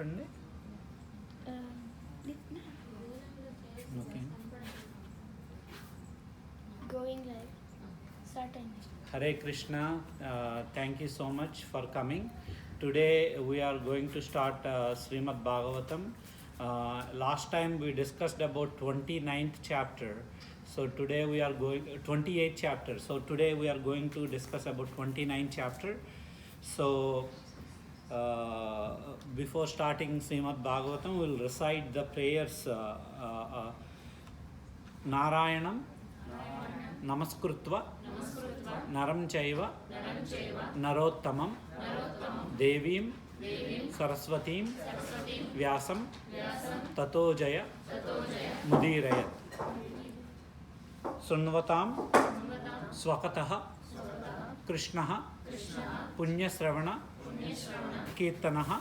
చెప్పండి. Going live. Certainly. Hare Krishna, thank you so much for coming. Today we are going to start Srimad Bhagavatam. Last time we discussed about 29th chapter. So today we are going 28th chapter. So today we are going to discuss about 29th chapter. So before starting Srimad Bhagavatam, we will recite the prayers. Narayanam Namaskritva Naram Chaiva Narottamam Devim Saraswatim Vyasam Tato Jaya Mudirayat Sunvatam Swakataha Krishnaha Punyasravana Kirtanaha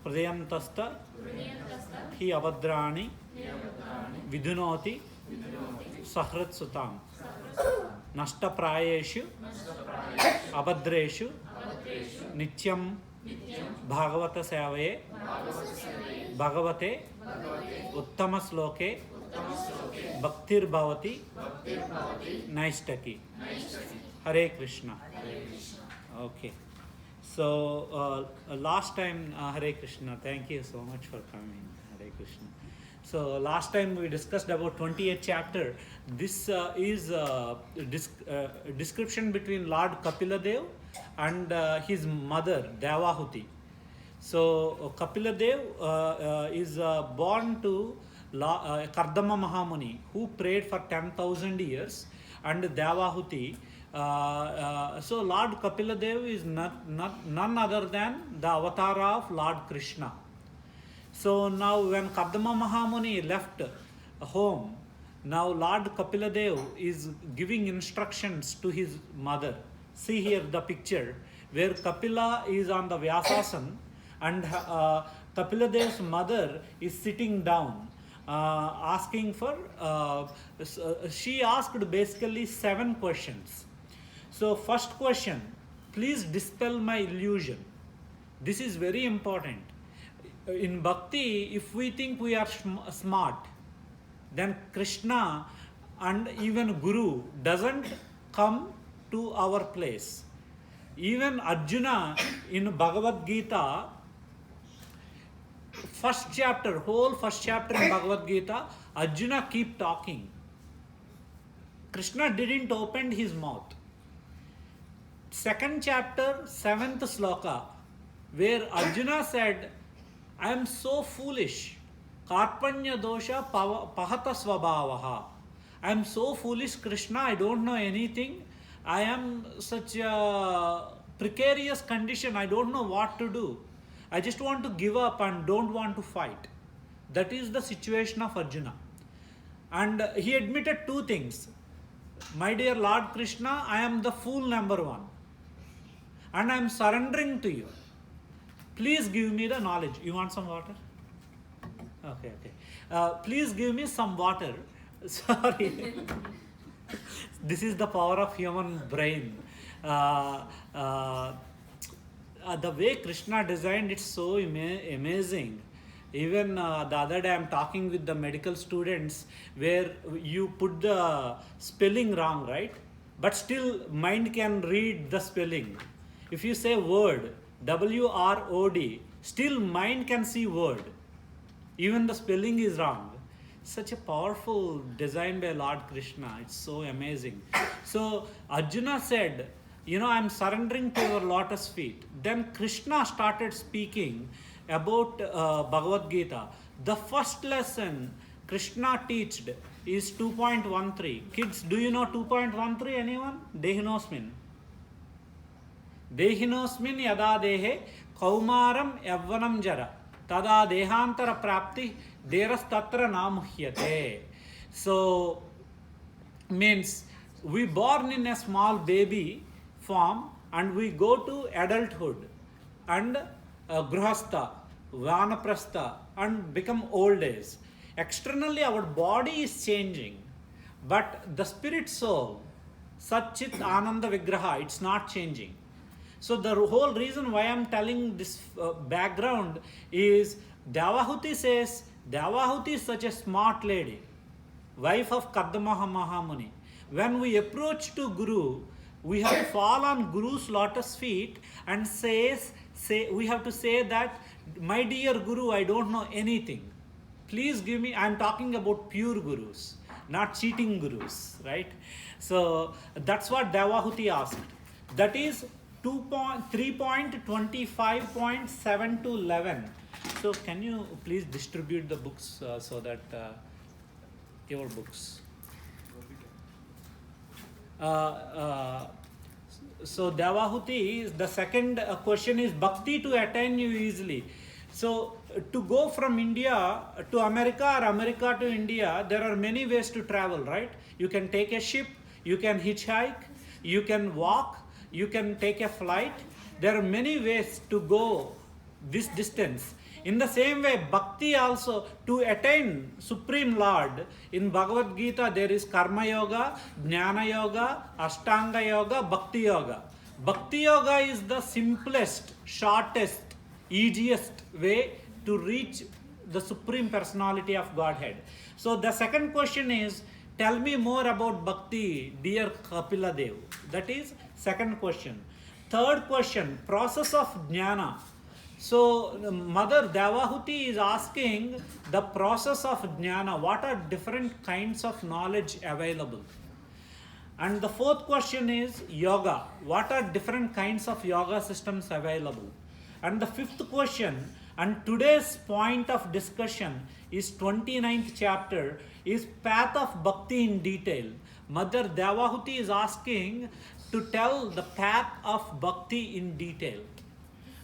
Pradayantasta Hi Avadrani Vidunoti Sahrat Sutam Nashtaprayeshu Abhadreshu Nityam Bhagavata Savaye Bhagavate Uttama Sloke Bhaktir Bhavati Naishtaki. Hare Krishna. Okay. So last time, Hare Krishna, thank you so much for coming. Hare Krishna. So last time we discussed about 28th chapter. This is description between Lord Kapiladev and his mother Devahuti. So Kapiladev is born to Kardama Mahamuni, who prayed for 10,000 years, and Devahuti. So Lord Kapiladev is none other than the avatar of Lord Krishna. So now when Kardama Mahamuni left home, now Lord Kapiladev is giving instructions to his mother. See here the picture where Kapila is on the Vyasasana and Kapiladev's mother is sitting down asking for, she asked basically 7 questions. So first question, please dispel my illusion. This is very important. In bhakti, if we think we are smart, then Krishna and even Guru doesn't come to our place. Even Arjuna in Bhagavad Gita, whole first chapter in Bhagavad Gita, Arjuna keep talking. Krishna didn't open his mouth. Second chapter, 7th sloka, where Arjuna said, I am so foolish. Karpanya dosha pahata svabhavaha. I am so foolish, Krishna, I don't know anything. I am such a precarious condition, I don't know what to do. I just want to give up and don't want to fight. That is the situation of Arjuna. And he admitted 2 things. My dear Lord Krishna, I am the fool number 1. And I am surrendering to you. Please give me the knowledge. You want some water? Okay. Please give me some water. Sorry. This is the power of human brain. The way Krishna designed it, so amazing. Even the other day I am talking with the medical students where you put the spelling wrong, right? But still mind can read the spelling. If you say word, WROD, still mind can see word. Even the spelling is wrong. Such a powerful design by Lord Krishna. It's so amazing. So Arjuna said, I am surrendering to your lotus feet. Then Krishna started speaking about Bhagavad Gita. The first lesson Krishna teached is 2.13. Kids, do you know 2.13? Anyone? Dehinosmin. Dehinosmin yada dehe kaumaram yavvanam jara tada dehantara prapti derastatra namuhyate. So means we born in a small baby form and we go to adulthood and grihastha, vanaprastha and become old age. Externally our body is changing, but the spirit soul, Satchit Ananda Vigraha, it's not changing. So the whole reason why I'm telling this background is Devahuti says, Devahuti is such a smart lady, wife of Kardama Mahamuni. When we approach to Guru, we have to fall on Guru's lotus feet and we have to say that, my dear Guru, I don't know anything. Please give me, I'm talking about pure Gurus, not cheating Gurus, right? So that's what Devahuti asked. That is 3.25.7 to 11. So can you please distribute the books so that your books. So Devahuti, the second question is bhakti to attain you easily. So to go from India to America or America to India, there are many ways to travel, right? You can take a ship, you can hitchhike, you can walk, you can take a flight. There are many ways to go this distance. In the same way, bhakti also, to attain Supreme Lord, in Bhagavad Gita there is Karma Yoga, Jnana Yoga, Ashtanga Yoga, Bhakti Yoga. Bhakti Yoga is the simplest, shortest, easiest way to reach the Supreme Personality of Godhead. So the second question is, tell me more about Bhakti, dear Kapila Dev. That is second question. Third question, process of Jnana. So Mother Devahuti is asking the process of Jnana. What are different kinds of knowledge available? And the fourth question is Yoga. What are different kinds of yoga systems available? And the fifth question, and today's point of discussion is 29th chapter, is Path of Bhakti in detail. Mother Devahuti is asking to tell the path of Bhakti in detail.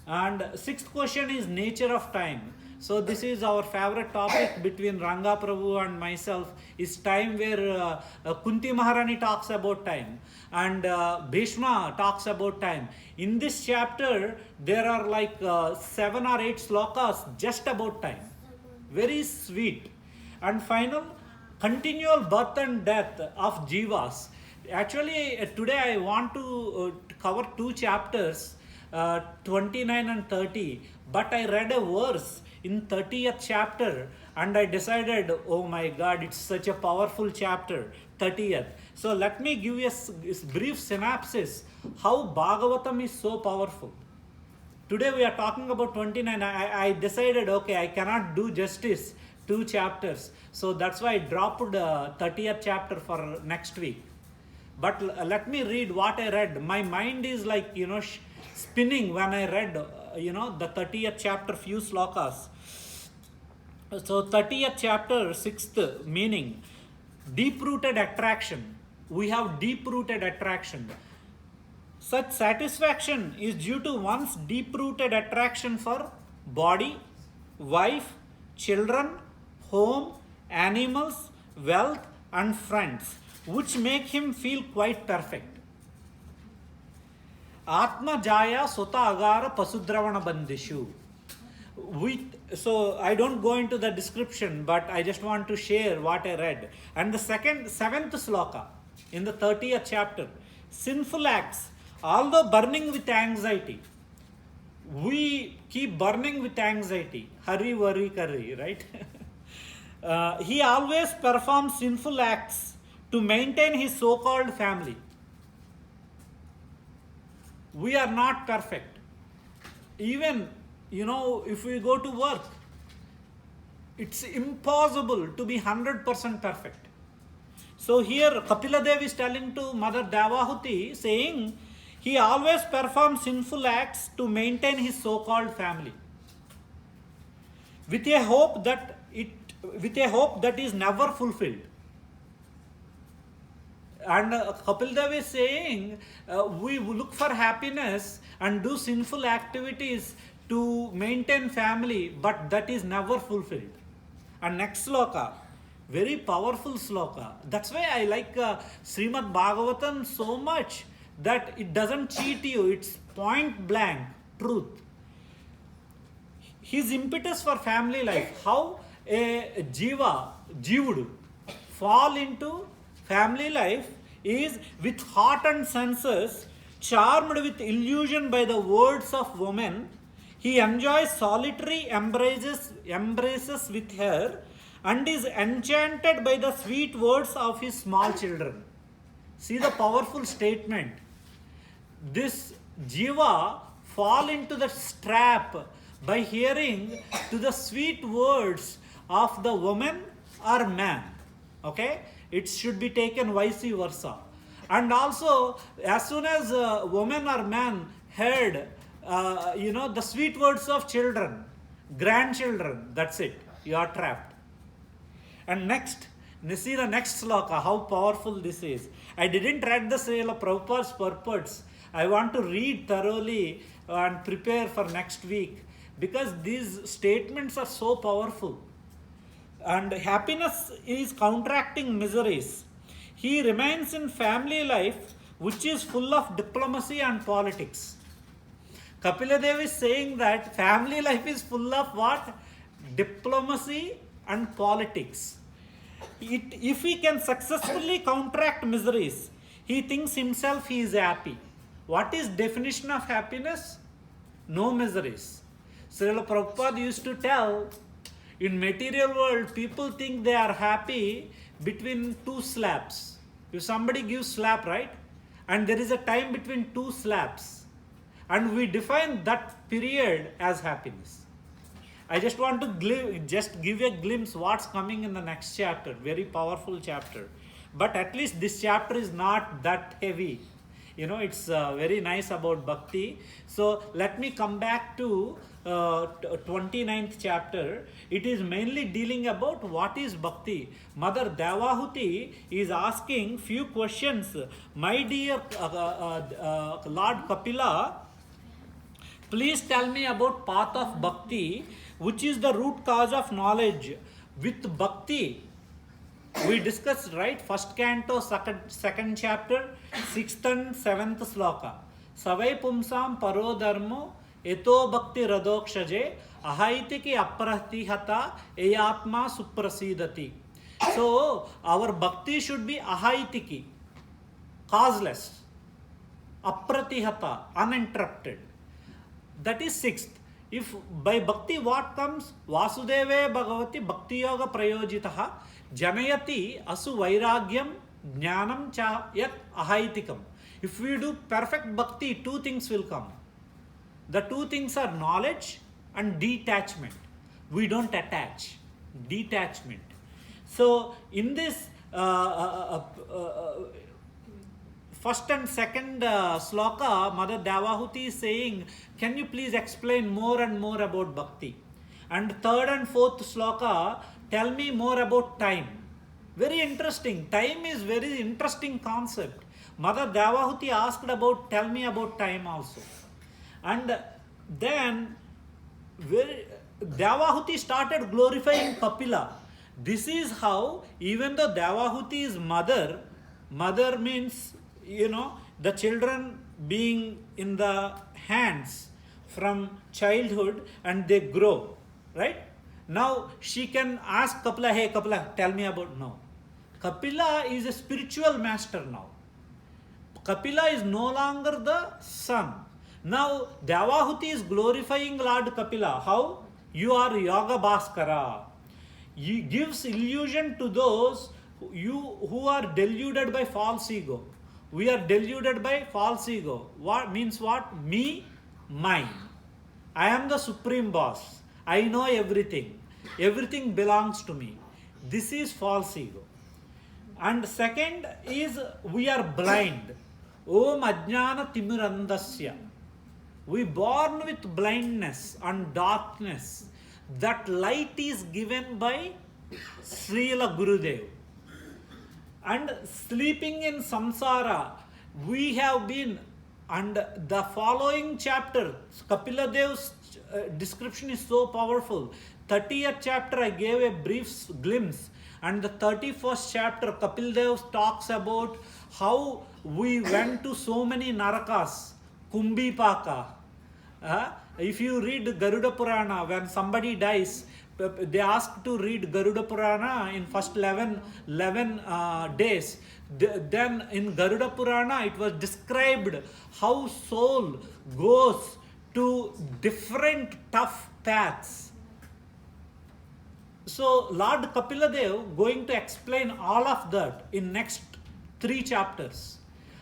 And sixth question is nature of time. So this is our favorite topic between Ranga Prabhu and myself, is time, where Kunti Maharani talks about time and Bhishma talks about time. In this chapter, there are like 7 or 8 slokas just about time. Very sweet. And final, continual birth and death of jivas. Actually, today I want to cover 2 chapters, 29 and 30, but I read a verse in 30th chapter and I decided, oh my God, it's such a powerful chapter, 30th. So let me give you a brief synopsis how Bhagavatam is so powerful. Today we are talking about 29. I decided, okay, I cannot do justice 2 chapters. So that's why I dropped 30th chapter for next week. But let me read what I read. My mind is like, spinning when I read, the 30th chapter, few slokas. So 30th chapter, 6th meaning, deep-rooted attraction. We have deep-rooted attraction. Such satisfaction is due to one's deep-rooted attraction for body, wife, children, home, animals, wealth and friends, which make him feel quite perfect. Atma Jaya Sota Agara Pasudravana Bandishu. So I don't go into the description, but I just want to share what I read. And the 7th sloka in the 30th chapter, sinful acts, although burning with anxiety, we keep burning with anxiety, hari worry curry, right? He always performs sinful acts to maintain his so-called family. We are not perfect. Even, if we go to work, it's impossible to be 100% perfect. So here Kapila Dev is telling to Mother Devahuti, saying he always performs sinful acts to maintain his so-called family, with a hope that is never fulfilled. And Kapil Dev is saying we look for happiness and do sinful activities to maintain family, but that is never fulfilled. And next sloka, very powerful sloka. That's why I like Srimad Bhagavatam so much, that it doesn't cheat you. It's point blank truth. His impetus for family life, how a jivudu fall into family life, is with heart and senses charmed with illusion by the words of women, he enjoys solitary embraces with her and is enchanted by the sweet words of his small children. See the powerful statement. This jiva fall into the trap by hearing to the sweet words of the woman or man. Okay, it should be taken vice versa. And also, as soon as a woman or man heard the sweet words of children, grandchildren, that's it, you are trapped. And next, see the next sloka, how powerful this is. I didn't read the Srila Prabhupada's purports. I want to read thoroughly and prepare for next week, because these statements are so powerful. And happiness is counteracting miseries. He remains in family life, which is full of diplomacy and politics. Kapila Dev is saying that family life is full of what? Diplomacy and politics. If he can successfully counteract miseries, he thinks himself he is happy. What is definition of happiness? No miseries. Srila Prabhupada used to tell, in material world, people think they are happy between two slaps. If somebody gives slap, right? And there is a time between two slaps. And we define that period as happiness. I just want to give a glimpse what's coming in the next chapter. Very powerful chapter. But at least this chapter is not that heavy. It's very nice about bhakti. So let me come back to 29th chapter. It is mainly dealing about what is bhakti. Mother Devahuti is asking few questions. My dear Lord Kapila, please tell me about path of bhakti, which is the root cause of knowledge. With bhakti, we discussed, right? First canto, second chapter, 6th and 7th sloka. Savai pumsam paro dharmo eto bhakti radokshaje ahaitiki apratihata eyatma suprasidati. So, our bhakti should be ahaitiki, causeless, apratihata, uninterrupted. That is 6th. If by bhakti what comes? Vasudeve bhagavati bhakti yoga prayojitaha janayati asu vairagyam jnanam cha yat ahaitikam. If we do perfect bhakti, two things will come. The two things are knowledge and detachment. We don't attach. Detachment. So in this first and second sloka, Mother Devahuti is saying, can you please explain more and more about bhakti? And third and fourth sloka, tell me more about time. Very interesting. Time is very interesting concept. Mother Devahuti asked about, tell me about time also. And then Devahuti started glorifying Kapila. This is how, even though Devahuti is mother means, the children being in the hands from childhood and they grow, right? Now she can ask Kapila, hey Kapila, tell me about now. Kapila is a spiritual master now. Kapila is no longer the son. Now Devahuti is glorifying Lord Kapila. How? You are Yoga Bhaskara. He gives illusion to those who are deluded by false ego. We are deluded by false ego. What means what? Me, mine. I am the supreme boss. I know everything. Everything belongs to me. This is false ego. And second is we are blind. Om ajnana timirandasya. We born with blindness and darkness. That light is given by Srila Gurudev. And sleeping in samsara, we have been, and the following chapter, Kapila Dev's description is so powerful. 30th chapter I gave a brief glimpse, and the 31st chapter Kapil Dev talks about how we went to so many narakas, Kumbhipaka, If you read Garuda Purana, when somebody dies, they ask to read Garuda Purana in first 11 days. Then in Garuda Purana, it was described how soul goes to different tough paths. So Lord Kapiladev going to explain all of that in next 3 chapters.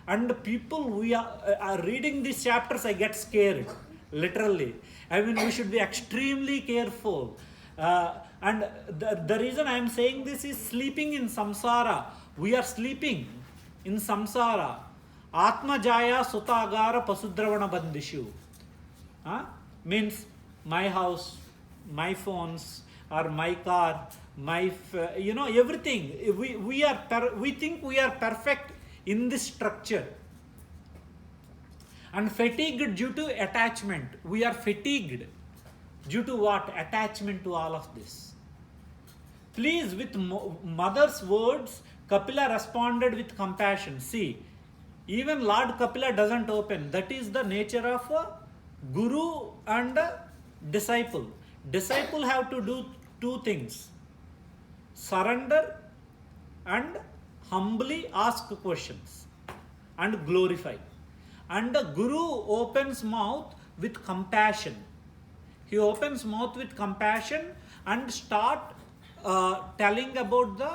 And people we are reading these chapters, I get scared, literally. I mean, we should be extremely careful. And the reason I am saying this is sleeping in samsara. We are sleeping in samsara. Atma jaya sutagara pasudravana bandishu. Means my house, my phones, or my car, everything. We think we are perfect in this structure. And fatigued due to attachment. We are fatigued due to what? Attachment to all of this. Please, with mother's words, Kapila responded with compassion. See, even Lord Kapila doesn't open. That is the nature of a guru and a disciple. Disciple have to do 2 things: surrender and humbly ask questions and glorify. And the guru opens mouth with compassion. He opens mouth with compassion and start telling about the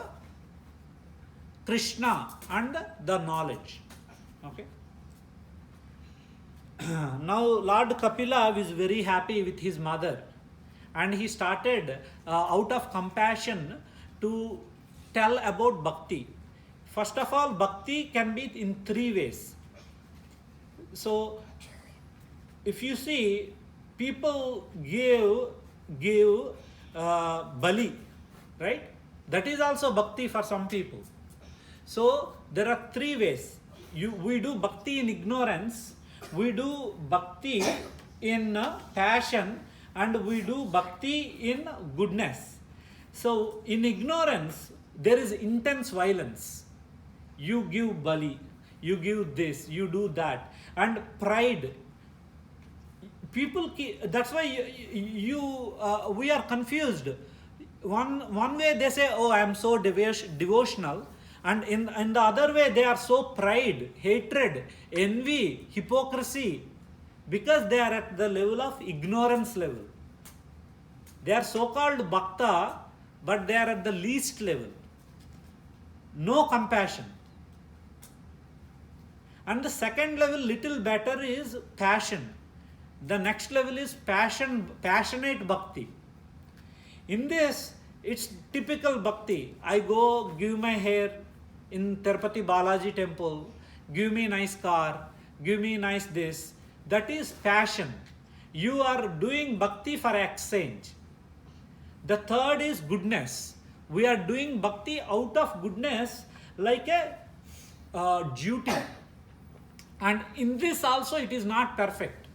Krishna and the knowledge. Okay. Now Lord Kapila is very happy with his mother, and he started out of compassion to tell about bhakti. First of all, bhakti can be in 3 ways. So if you see, people give bali, right? That is also bhakti for some people. So there are 3 ways. We do bhakti in ignorance, we do bhakti in passion, and we do bhakti in goodness. So in ignorance, there is intense violence. You give bali, you give this, you do that, and pride. People, that's why we are confused. One way they say, oh, I am so devotional, and in the other way they are so pride, hatred, envy, hypocrisy, because they are at the level of ignorance level. They are so-called bhakta, but they are at the least level. No compassion. And the second level, little better, is passion. The next level is passionate bhakti. In this, it's typical bhakti. I go give my hair in Tirupati Balaji temple, give me nice car, give me nice this. That is passion. You are doing bhakti for exchange. The third is goodness. We are doing bhakti out of goodness, like a duty. And in this also it is not perfect.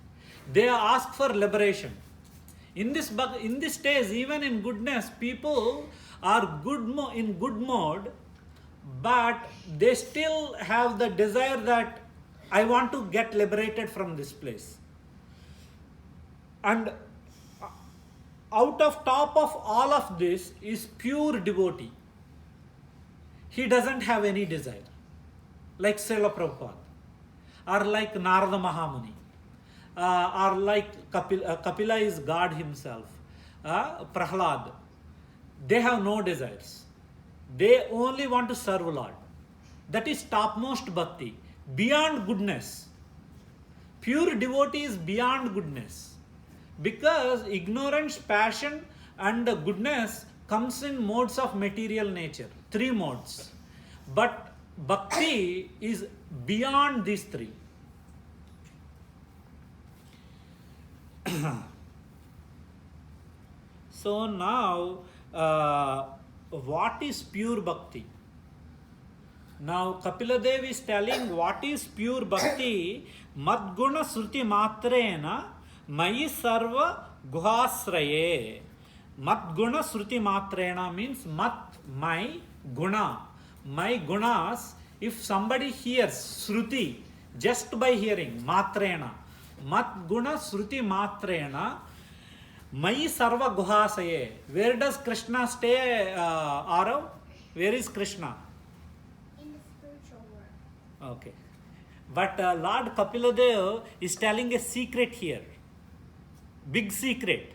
They ask for liberation. In this stage, even in goodness, people are in good mode, but they still have the desire that I want to get liberated from this place. And out of top of all of this is pure devotee. He doesn't have any desire, like Srila Prabhupada, or like Narada Mahamuni, or like Kapila is God himself, Prahlad. They have no desires. They only want to serve Lord. That is topmost bhakti, beyond goodness. Pure devotee is beyond goodness, because ignorance, passion, and goodness comes in modes of material nature, 3 modes. But bhakti is beyond these 3. So now, what is pure bhakti? Now Kapila Dev is telling what is pure bhakti. Madguna sruti matrena mayi sarva guhasraye. Madguna sruti matrena means my guna. My gunas, if somebody hears sruti, just by hearing, matrena. mat guna sruti matrena mai sarva guhasaye. Where does Krishna stay, Arav? Where is Krishna? In the spiritual world. Okay. But Lord Kapiladev is telling a secret here. Big secret.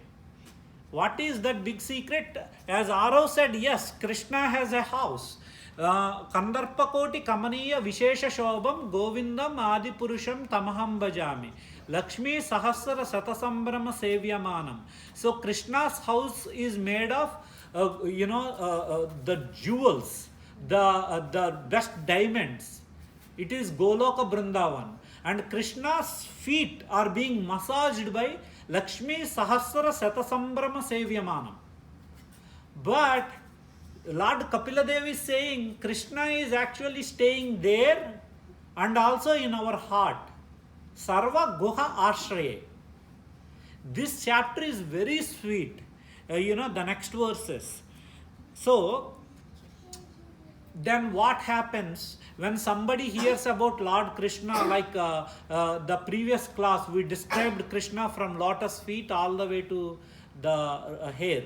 What is that big secret? As Arav said, yes, Krishna has a house. Kandarpakoti Kamaniya Vishesha Shobham Govindam Adipurusham Tamaham Bhajami. Lakshmi Sahasra Satasambrama Sevyamanam. So Krishna's house is made of, the jewels, the best diamonds. It is Goloka Brindavan. And Krishna's feet are being massaged by Lakshmi Sahasra Satasambrama Sevyamanam. But Lord Kapiladev is saying Krishna is actually staying there and also in our heart. Sarva Guha Ashraye. This chapter is very sweet. The next verses. So, then what happens when somebody hears about Lord Krishna, like the previous class, we described Krishna from lotus feet all the way to the hair.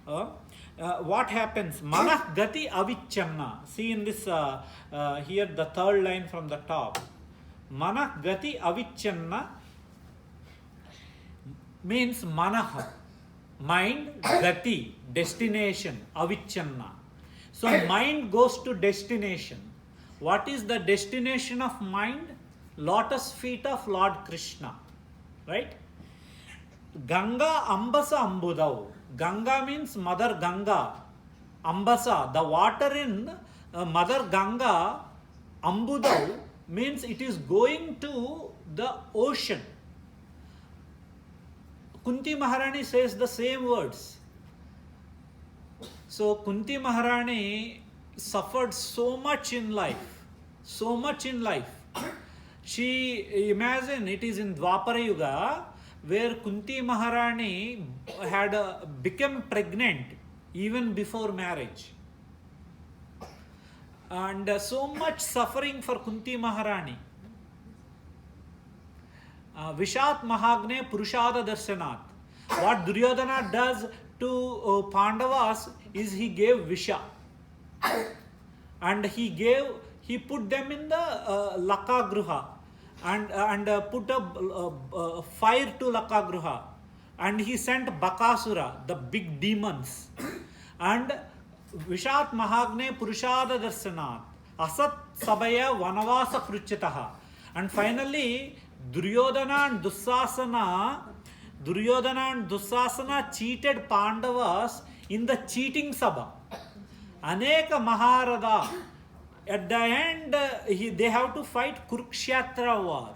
What happens? Manah gati avichanna. See in this, here the third line from the top. Manah gati avichanna means manah, mind, gati, destination, avichanna. So mind goes to destination. What is the destination of mind? Lotus feet of Lord Krishna. Right? Ganga Ambasa Ambudau. Ganga means Mother Ganga. Ambasa, the water in Mother Ganga, Ambudau means it is going to the ocean. Kunti Maharani says the same words. So Kunti Maharani suffered so much in life. So much in life. She, imagine, it is in Dwapara Yuga where Kunti Maharani had become pregnant even before marriage. And so much suffering for Kunti Maharani. Vishat Mahagne Purushada Darshanat. What Duryodhana does to Pandavas is he gave Visha. And he put them in the Lakagruha. And put a fire to Lakagruha. And he sent Bakasura, the big demons. And Vishat Mahagne Purushada Darsanat. Asat Sabaya Vanavasa Kruchataha. And finally, Duryodhana and Dussasana cheated Pandavas in the cheating Sabha. Aneka Maharada. At the end, they have to fight Kurukshetra war.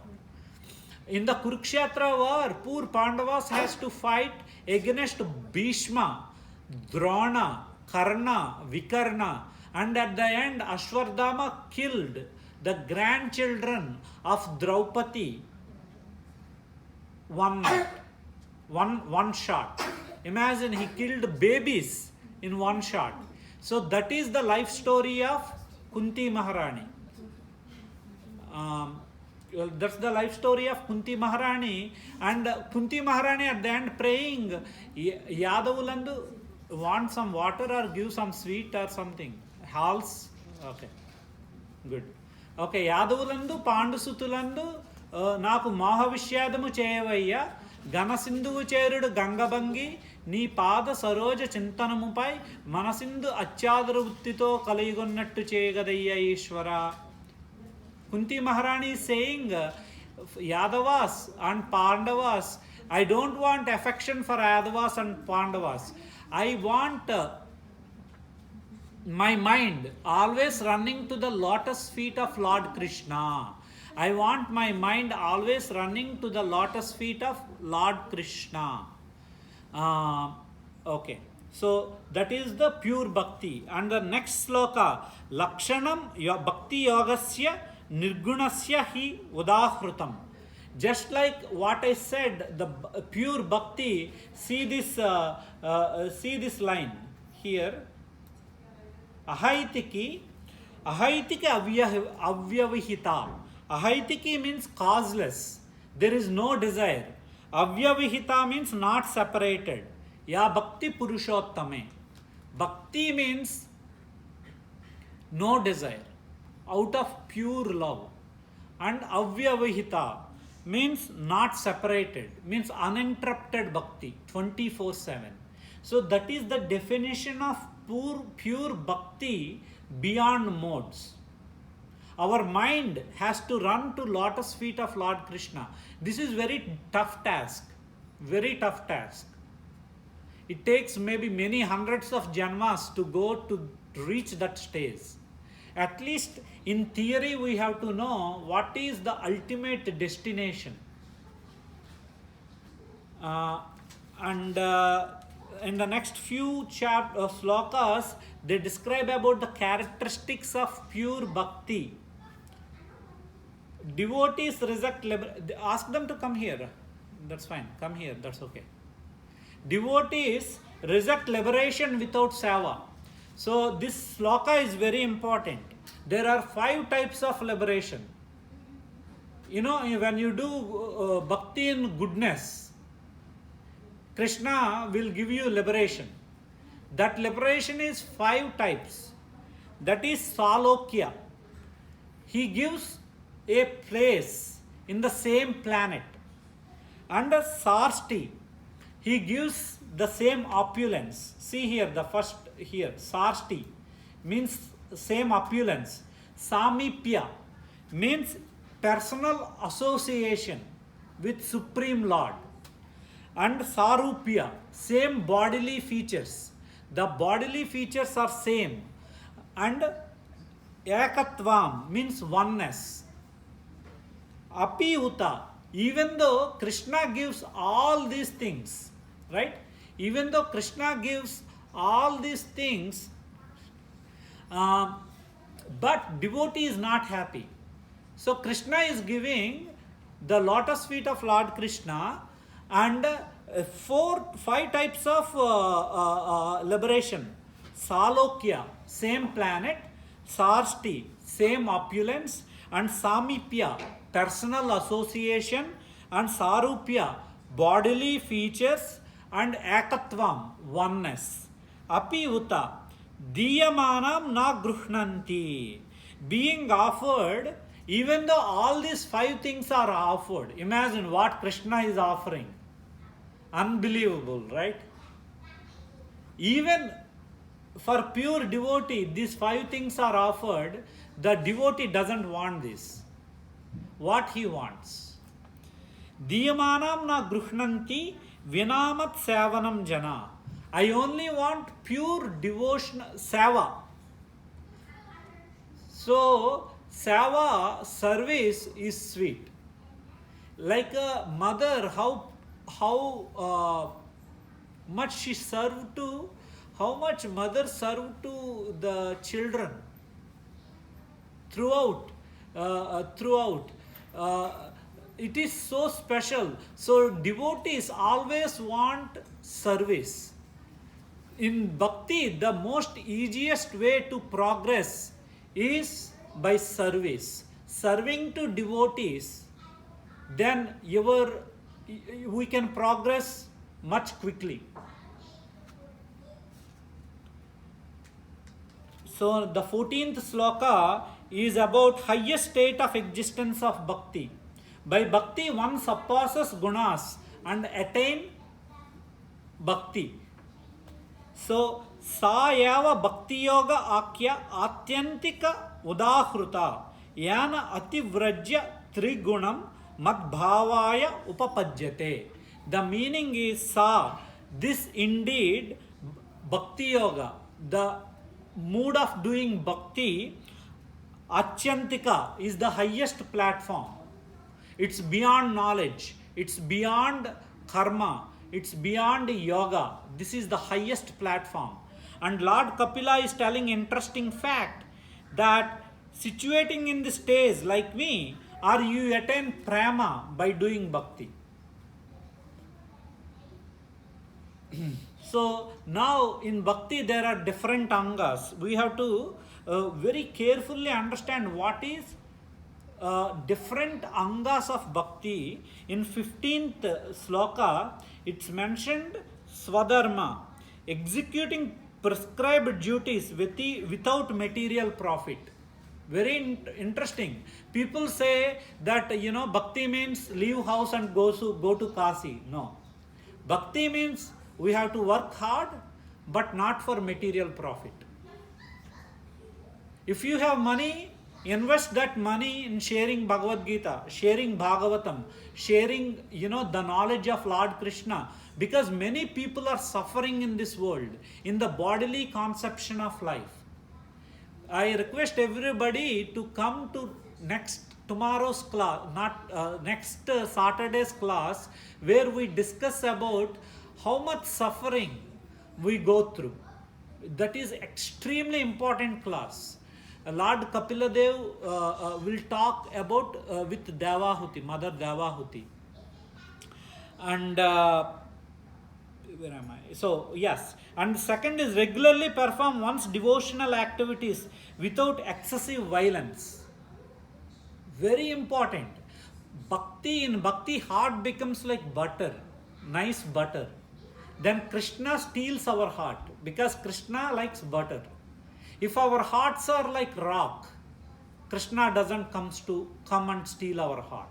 In the Kurukshetra war, poor Pandavas has to fight against Bhishma, Drona, Karna, Vikarna. And at the end, Ashwardhama killed the grandchildren of Draupadi. One shot. Imagine, he killed babies in one shot. So that is the life story of Kunti Maharani. That's the life story of Kunti Maharani. And Kunti Maharani at the end praying, Yadavulandu want some water or give some sweet or something. Hals. Okay. Good. Okay. Yadavulandu Pandusutulandu Naku Mahavishyaдаmu Cheyavaya Ganasindu Cherudu Gangabangi నీ పాద సరోజ చింతనముపై మనసిందు అత్యాదర వృత్తితో కలిగొన్నట్టు చేయగదయ్య ఈశ్వర. Kunti Maharani is saying, Yadavas and Pandavas, I don't want affection for Yadavas and Pandavas. I want my mind always running to the lotus feet of Lord Krishna. I want my mind always running to the lotus feet of Lord Krishna. Okay, so that is the pure bhakti. And the next sloka, Lakshanam Bhakti Yogasya Nirgunasya hi Udahrutam. Just like what I said, the pure bhakti, see this line here. Ahaitiki avyavihita. Ahaitiki means causeless. there is no desire. Avyavihita means not separated. Ya bhakti purushottame. Bhakti means no desire, out of pure love. And avyavihita means not separated, means uninterrupted bhakti, 24/7. So that is the definition of pure bhakti beyond modes. Our mind has to run to lotus feet of Lord Krishna. This is very tough task. Very tough task. It takes maybe many hundreds of janmas to go to reach that stage. At least in theory we have to know what is the ultimate destination. And in the next few slokas, they describe about the characteristics of pure bhakti. Devotees reject ask them to come here. That's fine. Come here. That's okay. Devotees reject liberation without seva. So this sloka is very important. There are 5 types of liberation. You know, when you do bhakti in goodness, Krishna will give you liberation. That liberation is 5 types. That is Salokya. He gives a place in the same planet. And Sarsti, he gives the same opulence. See here, the first here, Sarsti means same opulence. Samipya means personal association with Supreme Lord. And Sarupya, same bodily features. The bodily features are same. And Ekatvam means oneness. Api Uta, even though Krishna gives all these things, right? Even though Krishna gives all these things, but devotee is not happy. So Krishna is giving the lotus feet of Lord Krishna and 5 types of liberation. Salokya, same planet. Sarsti, same opulence. And Samipya, personal association. And Sarupya, bodily features. And Ekatvam, oneness. Api Uta, Diyamanam na gruhnanti. Being offered, even though all these 5 things are offered, imagine what Krishna is offering. Unbelievable, right? Even for pure devotee, these 5 things are offered. The devotee doesn't want this. What he wants? Diyamanam na gruhnanti vinamat savanam jana. I only want pure devotion, seva. So, seva service is sweet. Like a mother, how much she served to, how much mother served to the children throughout. It is so special. So devotees always want service. In bhakti, the most easiest way to progress is by service. Serving to devotees, then we can progress much quickly. So the 14th sloka is about highest state of existence of bhakti. By bhakti, one surpasses gunas and attain bhakti. So, sa yava bhakti yoga akya atyantika udahruta yana ativrajya trigunam madbhavaya upapajyate. The meaning is sa, this indeed bhakti yoga, the mood of doing bhakti, atyantika is the highest platform. It's beyond knowledge, it's beyond karma, it's beyond yoga. This is the highest platform. And Lord Kapila is telling interesting fact that situating in the stage like me, or you attain prema by doing bhakti. So now in bhakti there are different angas. We have to very carefully understand what is different angas of bhakti. In 15th sloka, it's mentioned swadharma, executing prescribed duties without material profit. Very interesting. People say that bhakti means leave house and go to Kasi. No, bhakti means we have to work hard, but not for material profit. If you have money, invest that money in sharing Bhagavad Gita, sharing Bhagavatam, sharing the knowledge of Lord Krishna, because many people are suffering in this world in the bodily conception of life. I request everybody to come to tomorrow's class, not next Saturday's class, where we discuss about how much suffering we go through. That is extremely important class. Lord Kapiladev will talk about with Devahuti, Mother Devahuti. And where am I? So, yes. And second is regularly perform one's devotional activities without excessive violence. Very important. In bhakti, heart becomes like butter, nice butter. Then Krishna steals our heart because Krishna likes butter. If our hearts are like rock, Krishna doesn't come and steal our heart.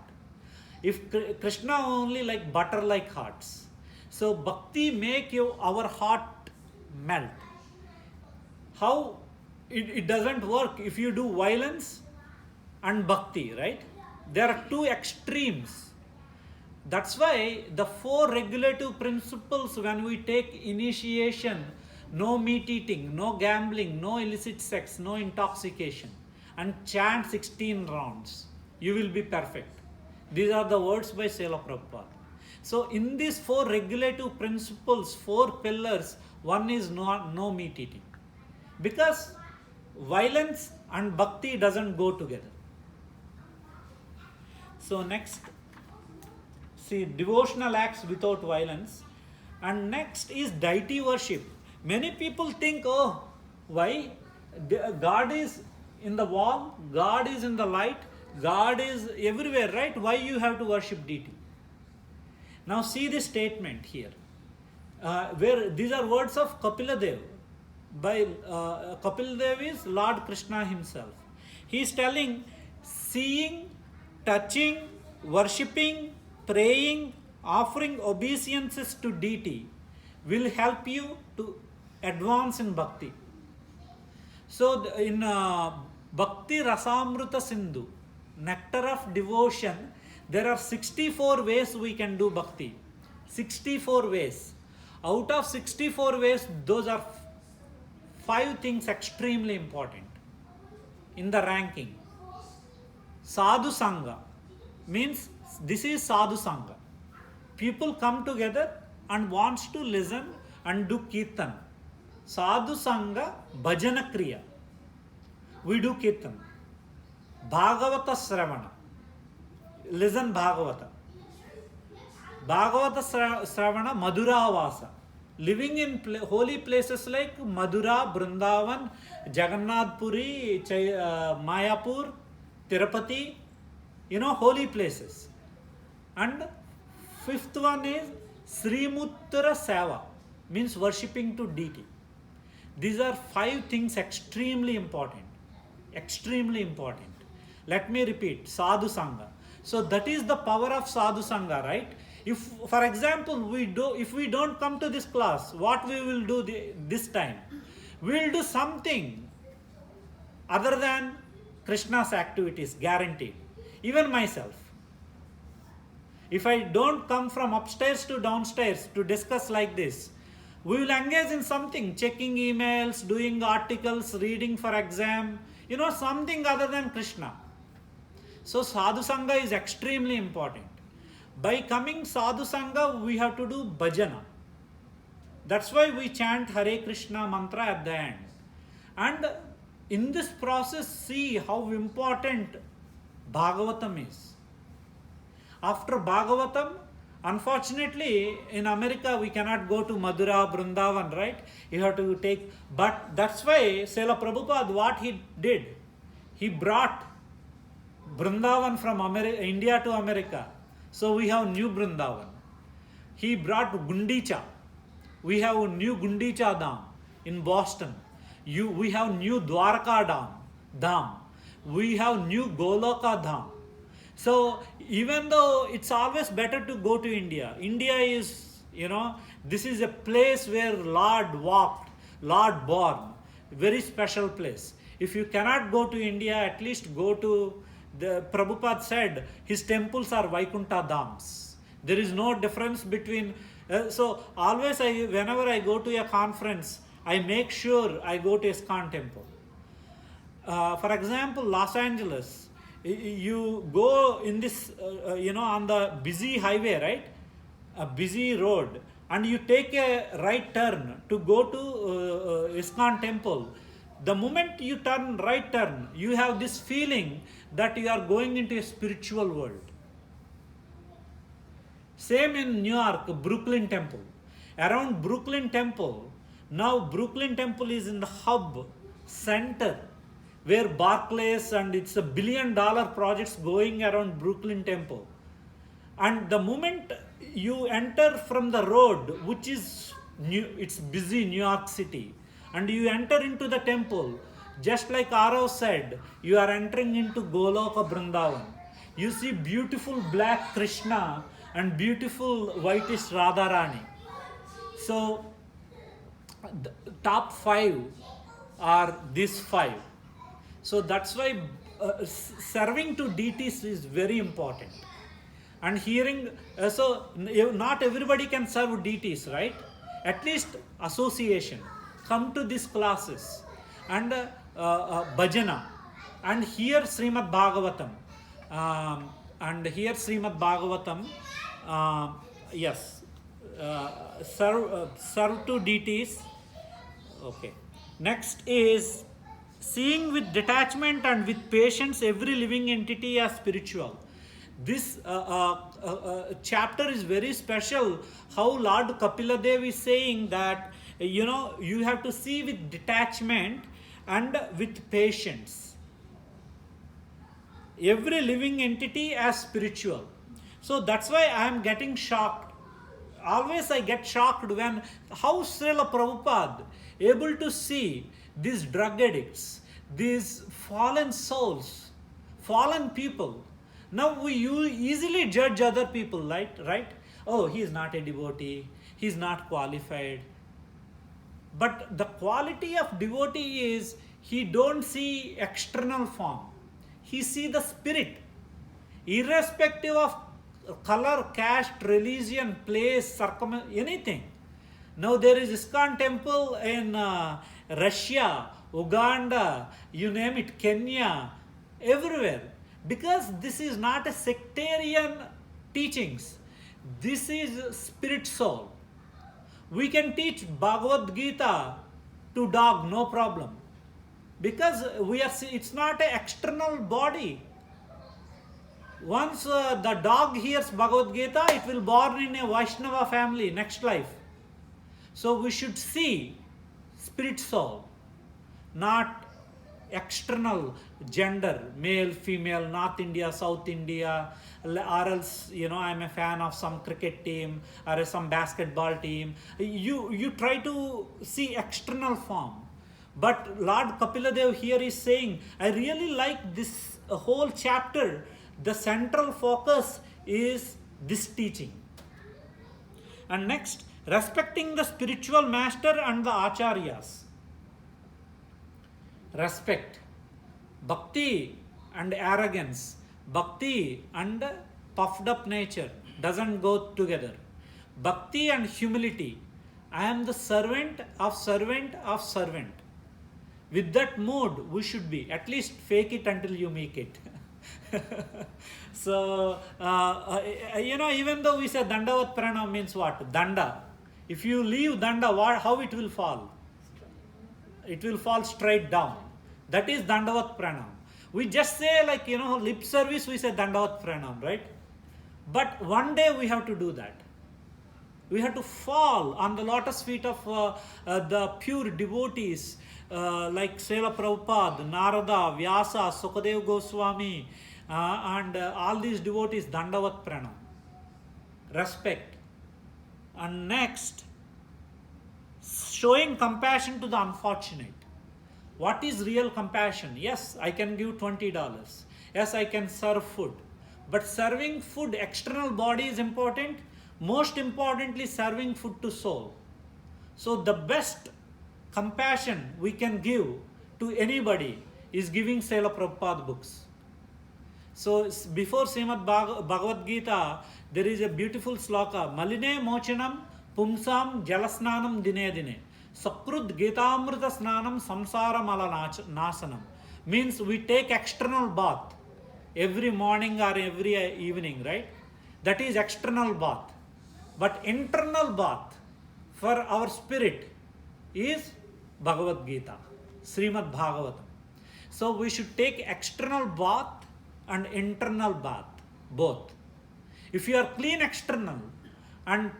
If Krishna only like butter like hearts. So bhakti make our heart melt. How? It doesn't work if you do violence and bhakti, right? There are two extremes. That's why the 4 regulative principles when we take initiation, no meat eating, no gambling, no illicit sex, no intoxication, and chant 16 rounds, you will be perfect. These are the words by Srila Prabhupada. So in these 4 regulative principles, 4 pillars, one is no meat eating. Because violence and bhakti doesn't go together. So next, see, devotional acts without violence. And next is deity worship. Many people think, oh, why? God is in the wall, God is in the light, God is everywhere, right? Why you have to worship deity? Now see this statement here, where these are words of Kapiladev. By Kapiladev is Lord Krishna himself. He is telling, seeing, touching, worshipping, praying, offering obeisances to deity will help you to advance in bhakti. So in Bhakti Rasamrita Sindhu, nectar of devotion, there are 64 ways we can do bhakti. 64 ways. Out of 64 ways, those are 5 things extremely important in the ranking. Sadhu Sangha means this is Sadhu Sangha. People come together and wants to listen and do kirtan. Sadhu Sangha Bhajana Kriya. We do kirtan. Bhagavata Sravana. Listen Bhagavata. Bhagavata Sravana Madhura Vasa. Living in holy places like Madhura, Brindavan, Jagannath Puri, Mayapur, Tirupati, holy places. And 5th one is Srimuttara Seva, means worshipping to deity. These are 5 things extremely important. Extremely important. Let me repeat, Sadhu Sangha. So that is the power of Sadhu Sangha, right? If, for example, if we don't come to this class, what we will do this time? We will do something other than Krishna's activities, guaranteed. Even myself. If I don't come from upstairs to downstairs to discuss like this, we will engage in something, checking emails, doing articles, reading for exam, something other than Krishna. So Sadhu Sangha is extremely important. By coming Sadhu Sangha, we have to do bhajana. That's why we chant Hare Krishna mantra at the end. And in this process, see how important Bhagavatam is. After Bhagavatam, unfortunately, in America, we cannot go to Madhura, Brindavan, right? You have to take, but that's why Srila Prabhupada, what he did, he brought Vrindavan from India to America. So we have new Vrindavan. He brought Gundicha. We have new Gundicha Dham in Boston. We have new Dwarka Dham. We have new Goloka Dham. So even though it's always better to go to India, India is, this is a place where Lord walked, Lord born, very special place. If you cannot go to India, at least go to Prabhupada said his temples are Vaikuntha Dhams. There is no difference between. So always, whenever I go to a conference, I make sure I go to ISKCON temple. For example, Los Angeles, you go in this, on the busy highway, right? A busy road, and you take a right turn to go to ISKCON temple. The moment you right turn, you have this feeling that you are going into a spiritual world. Same in New York, Brooklyn Temple. Around Brooklyn Temple, now Brooklyn Temple is in the hub center where Barclays and it's $1 billion projects going around Brooklyn Temple. And the moment you enter from the road, which is it's busy New York City, and you enter into the temple, just like Arav said, you are entering into Goloka Vrindavan. You see beautiful black Krishna and beautiful whitish Radharani. So the top 5 are these 5. So that's why serving to deities is very important. And hearing, so not everybody can serve deities, right? At least association. Come to these classes and bhajana and hear Srimad Bhagavatam. Yes, serve to deities. Okay. Next is seeing with detachment and with patience every living entity as spiritual. This chapter is very special. How Lord Kapila Dev is saying that you have to see with detachment and with patience every living entity as spiritual. So that's why I am getting shocked. Always I get shocked when how Srila Prabhupada able to see these drug addicts, these fallen souls, fallen people. Now we easily judge other people, right? Oh, he is not a devotee, he is not qualified. But the quality of devotee is he don't see external form. He see the spirit. Irrespective of color, caste, religion, place, anything. Now there is ISKCON temple in Russia, Uganda, you name it, Kenya, everywhere. Because this is not a sectarian teachings. This is spirit soul. We can teach Bhagavad Gita to dog, no problem. Because it's not an external body. Once the dog hears Bhagavad Gita, it will born in a Vaishnava family next life. So we should see spirit soul, not external gender, male, female, North India, South India, or else, I'm a fan of some cricket team or some basketball team. You try to see external form. But Lord Kapila Dev here is saying, I really like this whole chapter. The central focus is this teaching. And next, respecting the spiritual master and the acharyas. Respect. Bhakti and arrogance. Bhakti and puffed up nature doesn't go together. Bhakti and humility. I am the servant of servant of servant. With that mood, we should be. At least fake it until you make it. So, even though we say Dandavat Pranam means what? Danda. If you leave Danda, how it will fall? It will fall straight down. That is Dandavat Pranam. We just say lip service, we say Dandavat Pranam, right? But one day we have to do that. We have to fall on the lotus feet of the pure devotees like Srila Prabhupada, Narada, Vyasa, Sukadev Goswami, and all these devotees Dandavat Pranam, respect. And next, showing compassion to the unfortunate. What is real compassion? Yes, I can give $20. Yes, I can serve food. But serving food, external body is important. Most importantly, serving food to soul. So the best compassion we can give to anybody is giving Srila Prabhupada books. So before Srimad Bhagavad Gita, there is a beautiful sloka. Maline mochanam pumsam jalasnanam dine dine. Sakrud Gitamrita snanam samsara mala nasanam. Means we take external bath every morning or every evening, right? That is external bath. But internal bath for our spirit is Bhagavad Gita, Srimad Bhagavatam. So we should take external bath and internal bath, both. If you are clean external and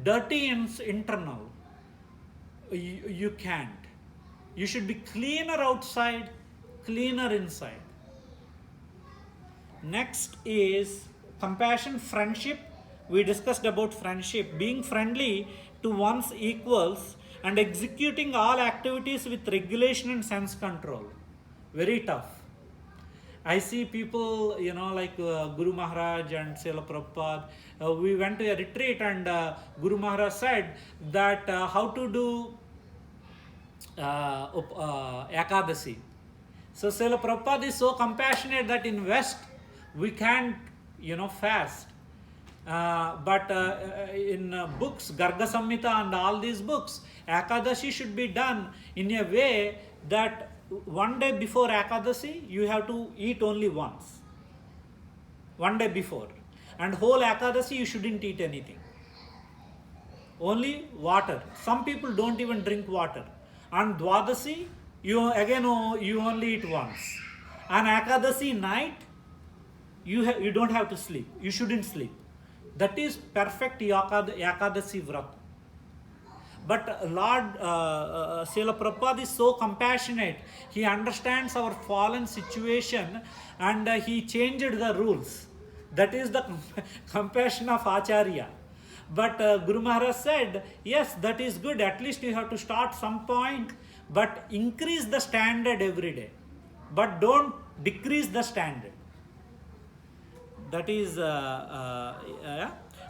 dirty internal, you can't. You should be cleaner outside, cleaner inside. Next is compassion, friendship. We discussed about friendship, being friendly to one's equals and executing all activities with regulation and sense control. Very tough. I see people, like Guru Maharaj and Srila Prabhupada. We went to a retreat and Guru Maharaj said that how to do Ekadasi. So Srila Prabhupada is so compassionate that in West we can't, fast. But in books, Garga Samhita and all these books, Ekadashi should be done in a way that one day before Ekadasi, you have to eat only once. One day before. And whole Ekadasi, you shouldn't eat anything. Only water. Some people don't even drink water. On Dwadasi, you only eat once. On Ekadasi night, you don't have to sleep. You shouldn't sleep. That is perfect Ekadasi Vrat. But Lord Srila Prabhupada is so compassionate. He understands our fallen situation and he changed the rules. That is the compassion of Acharya. But Guru Maharaj said, yes, that is good. At least you have to start some point, but increase the standard every day. But don't decrease the standard. That is,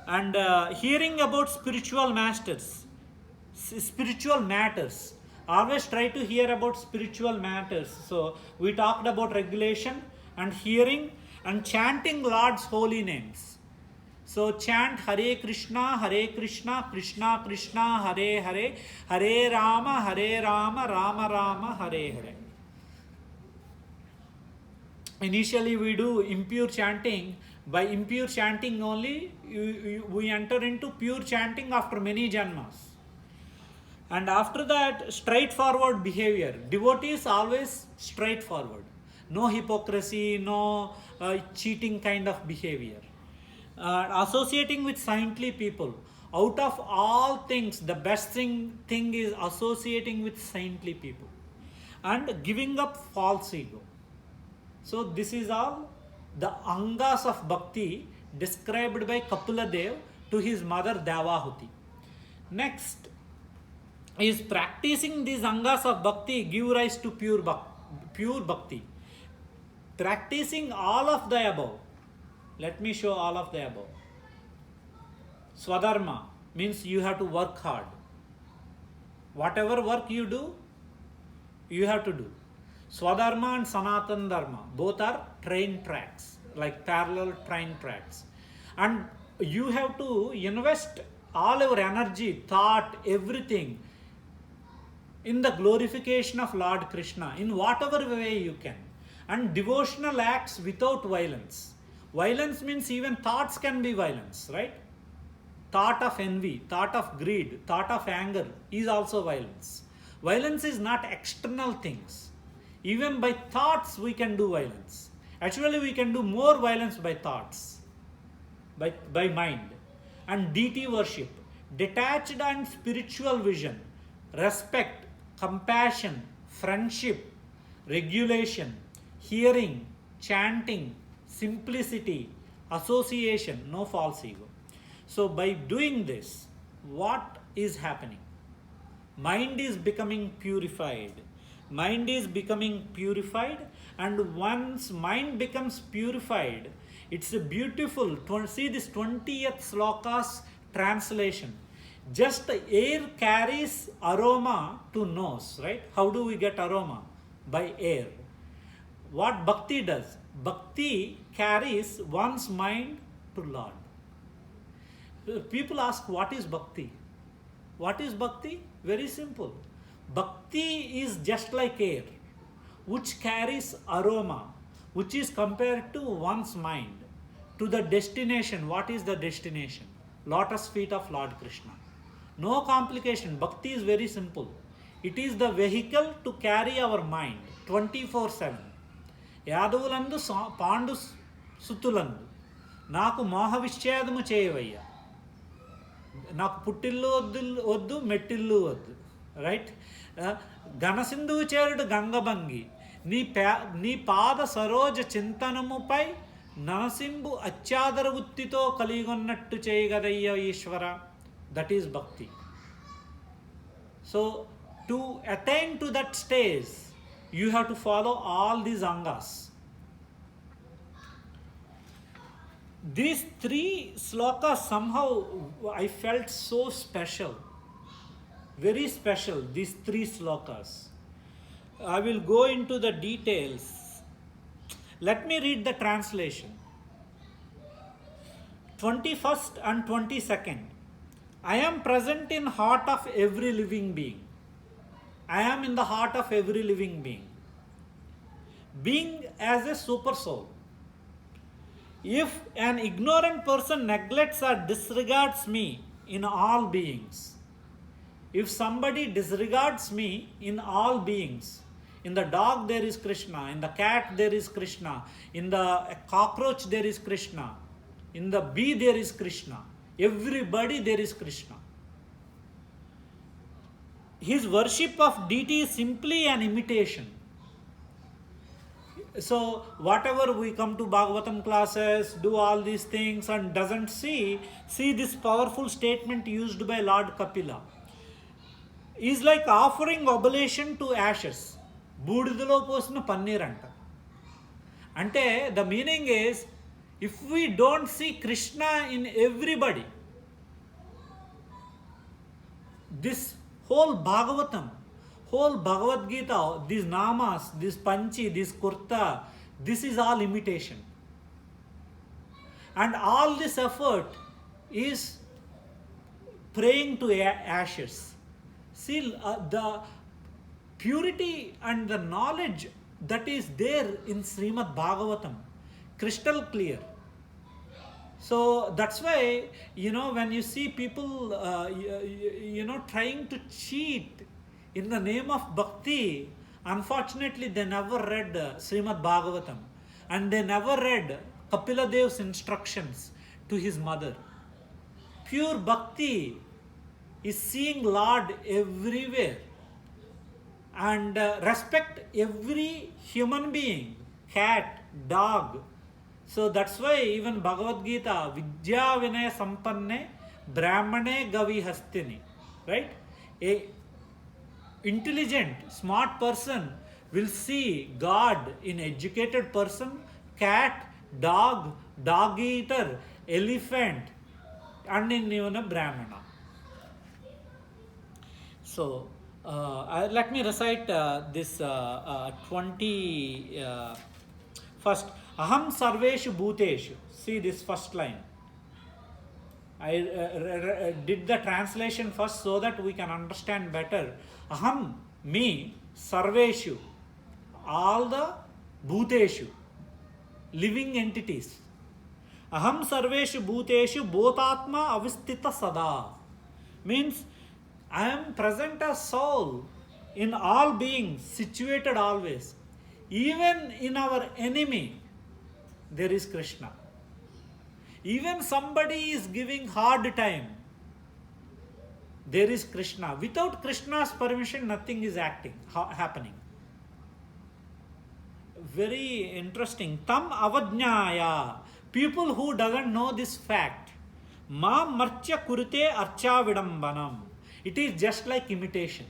and hearing about spiritual matters. Always try to hear about spiritual matters. So we talked about regulation and hearing and chanting Lord's holy names. So chant Hare Krishna, Krishna Krishna, Hare Hare, Hare Rama, Rama Rama, Hare Hare. Initially we do impure chanting. By impure chanting only, we enter into pure chanting after many janmas. And after that, straightforward behavior. Devotees always straightforward. No hypocrisy, no cheating kind of behavior. Associating with saintly people. Out of all things, the best thing is associating with saintly people. And giving up false ego. So this is all the angas of bhakti described by Kapila Dev to his mother Devahuti. Next is practicing these angas of bhakti give rise to pure bhakti. Practicing all of the above. Let me show all of the above. Swadharma means you have to work hard. Whatever work you do, you have to do. Swadharma and Sanatan Dharma, both are train tracks, like parallel train tracks. And you have to invest all your energy, thought, everything in the glorification of Lord Krishna, in whatever way you can. And devotional acts without violence. Violence means even thoughts can be violence, right? Thought of envy, thought of greed, thought of anger is also violence. Violence is not external things. Even by thoughts we can do violence. Actually we can do more violence by thoughts, by mind. And deity worship, detached and spiritual vision, respect, compassion, friendship, regulation, hearing, chanting, simplicity, association, no false ego. So by doing this, what is happening? Mind is becoming purified. Mind is becoming purified, and once mind becomes purified, it's a beautiful, see this 20th sloka's translation. Just air carries aroma to nose, right? How do we get aroma? By air. What bhakti does? Bhakti carries one's mind to Lord. People ask, what is bhakti? What is bhakti? Very simple. Bhakti is just like air, which carries aroma, which is compared to one's mind, to the destination. What is the destination? Lotus feet of Lord Krishna. No complication. Bhakti is very simple. It is the vehicle to carry our mind 24/7. యాదవులందు Pandu సుతులందు నాకు మోహ విచ్ఛేదము చేయవయ్యా, నాకు పుట్టిల్లు వద్దు మెట్టిల్లు వద్దు, right? ఘనసింధువు చేరుడు గంగభంగి నీ పాద సరోజ చింతనముపై నరసింబు అత్యాదర వృత్తితో కలిగొన్నట్టు చేయగదయ్య ఈశ్వర. That is భక్తి. So to attain to that stage you have to follow all these angas. These 3 slokas somehow I felt so special, very special, these 3 slokas. I will go into the details. Let me read the translation. 21st and 22nd. I am present in heart of every living being. I am in the heart of every living being. Being as a super soul. If an ignorant person neglects or disregards me in all beings, if somebody disregards me in all beings, in the dog there is Krishna, in the cat there is Krishna, in the cockroach there is Krishna, in the bee there is Krishna, everybody there is Krishna. His worship of deity is simply an imitation. So whatever we come to Bhagavatam classes, do all these things and doesn't see this powerful statement used by Lord Kapila. Is like offering oblation to ashes. బూడిదలో పోసిన పన్నీర్ అంట. అంటే the meaning is, if we don't see Krishna in everybody, this whole Bhagavatam, whole Bhagavad Gita, these namas, this panchi, this kurta, this is all imitation. And all this effort is praying to ashes. See, the purity and the knowledge that is there in Srimad Bhagavatam, crystal clear. So that's why, when you see people, trying to cheat in the name of bhakti, unfortunately they never read Srimad Bhagavatam, and they never read Kapila Dev's instructions to his mother. Pure bhakti is seeing Lord everywhere and respect every human being, cat, dog. So that's why even Bhagavad Gita, Vidya Vinaya Sampanne Brahmane Gavi Hastini, right? A intelligent, smart person will see God in educated person, cat, dog eater, elephant, and in even a Brahmana. So let me recite this 20 first. Aham sarveshu bhuteshu. See this first line. I did the translation first so that we can understand better. Aham, me, sarveshu, all the bhuteshu, living entities. Aham sarveshu bhuteshu bhotatma avistita sada. Means I am present as soul in all beings, situated always. Even in our enemy, there is Krishna. Even somebody is giving hard time, there is Krishna. Without Krishna's permission, nothing is happening. very interesting. Tam avajnaya. People who doesn't know this fact. Ma marcha kurute archa vidambanam. It is just like imitation.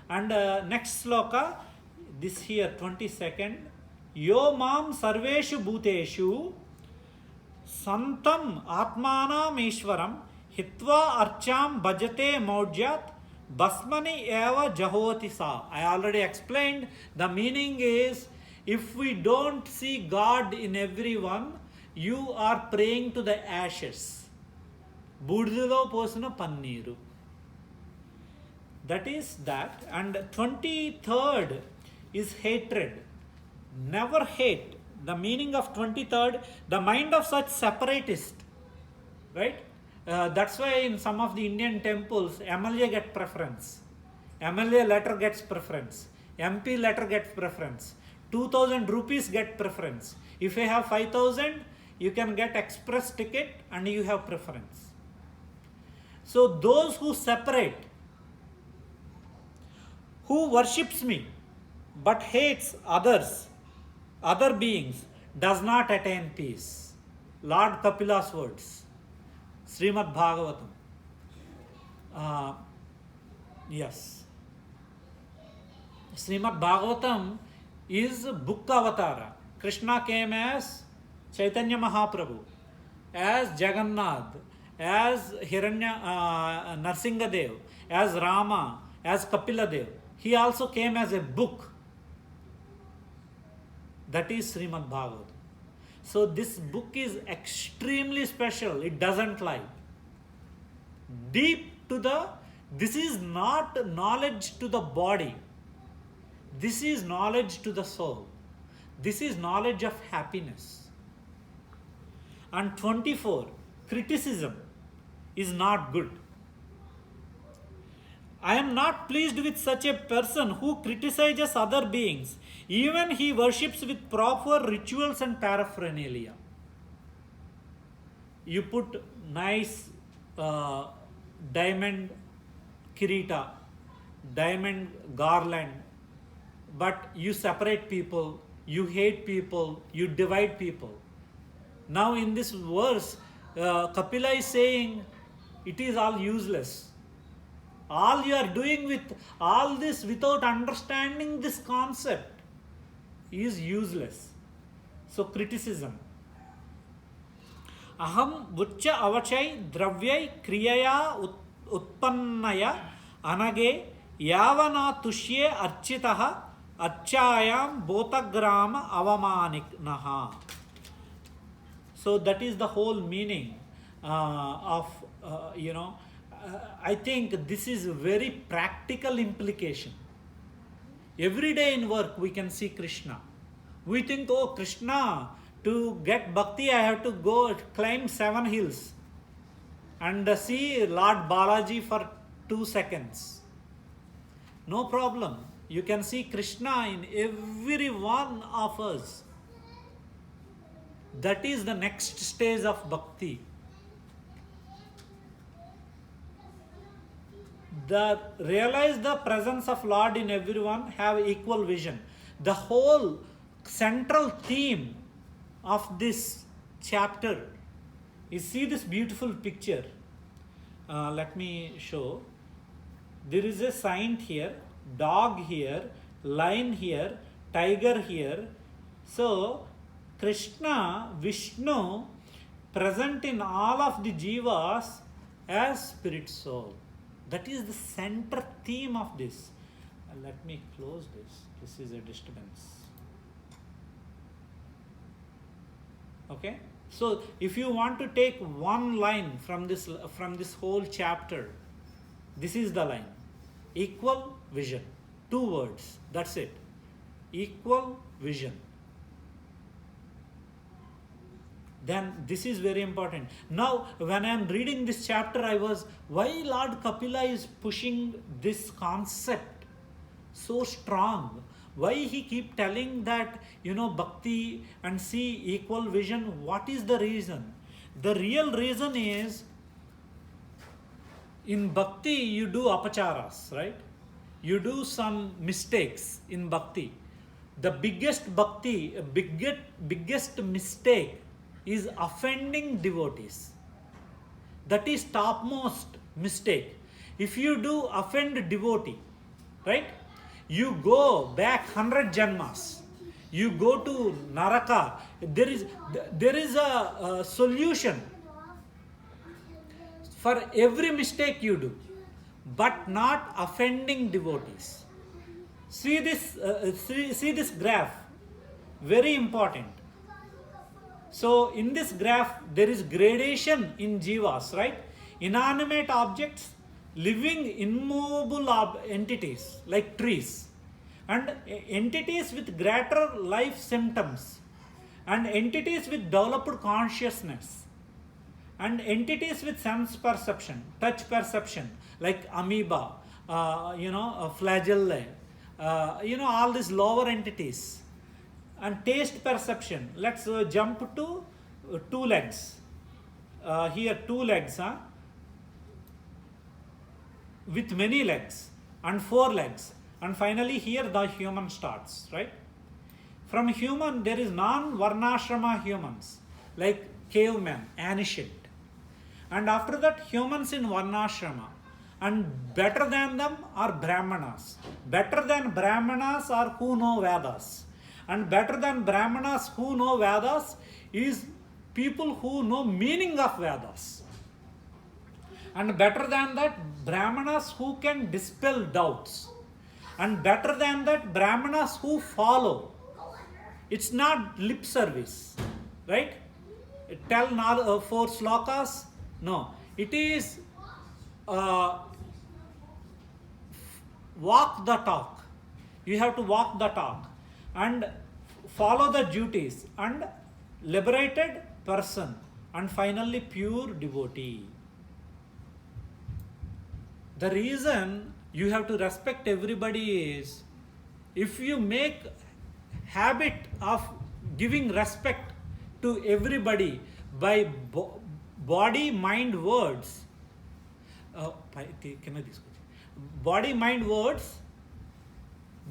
And next sloka, this here 22nd. Yo mam sarveshu bhuteshu santam atmanam ishwaram hitva archam bhajate maujyat basmani eva jahoti sa. I already explained. The meaning is, if we don't see God in everyone, you are praying to the ashes. Budilo posuna panniru. That is that. And 23rd is hatred. Never hate. The meaning of 23rd, the mind of such separatist, right? That's why in some of the Indian temples, MLA get preference. MLA letter gets preference. MP letter gets preference. 2000 rupees get preference. If you have 5000, you can get express ticket and you have preference. So those who separate, who worships me but hates others, other beings, does not attain peace. Lord Kapila's words. Srimad Bhagavatam. Yes. Srimad Bhagavatam is book avatara. Krishna came as Chaitanya Mahaprabhu, as Jagannath, as Narsingadev, as Rama, as Kapiladev. He also came as a book. That is Srimad Bhagavatam. So this book is extremely special. It doesn't lie. Deep to the, this is not knowledge to the body. This is knowledge to the soul. This is knowledge of happiness. And 24, criticism is not good. I am not pleased with such a person who criticizes other beings. Even he worships with proper rituals and paraphernalia. You put nice diamond kirita, diamond garland, but you separate people, you hate people, you divide people. Now in this verse, Kapila is saying it is all useless. All you are doing with all this without understanding this concept is useless. So criticism. Aham vuccha avachai dravyai kriyaya utpannaya anage yavana tushye architaha archayam botagrama avamaniknaha. So that is the whole meaning of I think this is a very practical implication. Every day in work we can see Krishna. We think, oh Krishna, to get bhakti I have to go climb 7 hills and see Lord Balaji for 2 seconds. No problem. You can see Krishna in every one of us. That is the next stage of bhakti. Realize the presence of Lord in everyone, have equal vision. The whole central theme of this chapter is, see this beautiful picture. Let me show. There is a saint here, dog here, lion here, tiger here. So Krishna, Vishnu, present in all of the jivas as spirit soul. That is the center theme of this. Let me close this. This is a disturbance. Okay. So if you want to take one line from this whole chapter, this is the line. Equal vision. 2 words. That's it. Equal vision. Then this is very important. Now when I am reading this chapter, why Lord Kapila is pushing this concept so strong? Why he keep telling that, bhakti and see equal vision? What is the reason? The real reason is, in bhakti you do apacharas, right? You do some mistakes in bhakti. the biggest bhakti, biggest mistake is offending devotees. That is topmost mistake. If you do offend devotee, right, you go back 100 janmas. You go to Naraka. There is a solution for every mistake you do, but not offending devotees. See this graph, very important. So in this graph there is gradation in jivas, right? Inanimate objects, living immovable entities like trees, and entities with greater life symptoms, and entities with developed consciousness, and entities with sense perception, touch perception like amoeba, flagellae, all these lower entities, and taste perception. Let's jump to two legs. Here two legs, with many legs, and four legs, and finally here the human starts, right? From human there is non-varnashrama humans like cavemen, ancient, and after that humans in varnashrama, and better than them are brahmanas. Better than brahmanas are who know Vedas, and better than brahmanas who know Vedas is people who know meaning of Vedas, and better than that brahmanas who can dispel doubts, and better than that brahmanas who follow. It's not lip service, right? Tell 4 slokas. No, it is walk the talk. You have to walk the talk and follow the duties, and liberated person, and finally pure devotee. The reason you have to respect everybody is, if you make habit of giving respect to everybody by body, mind, words, body, mind, words,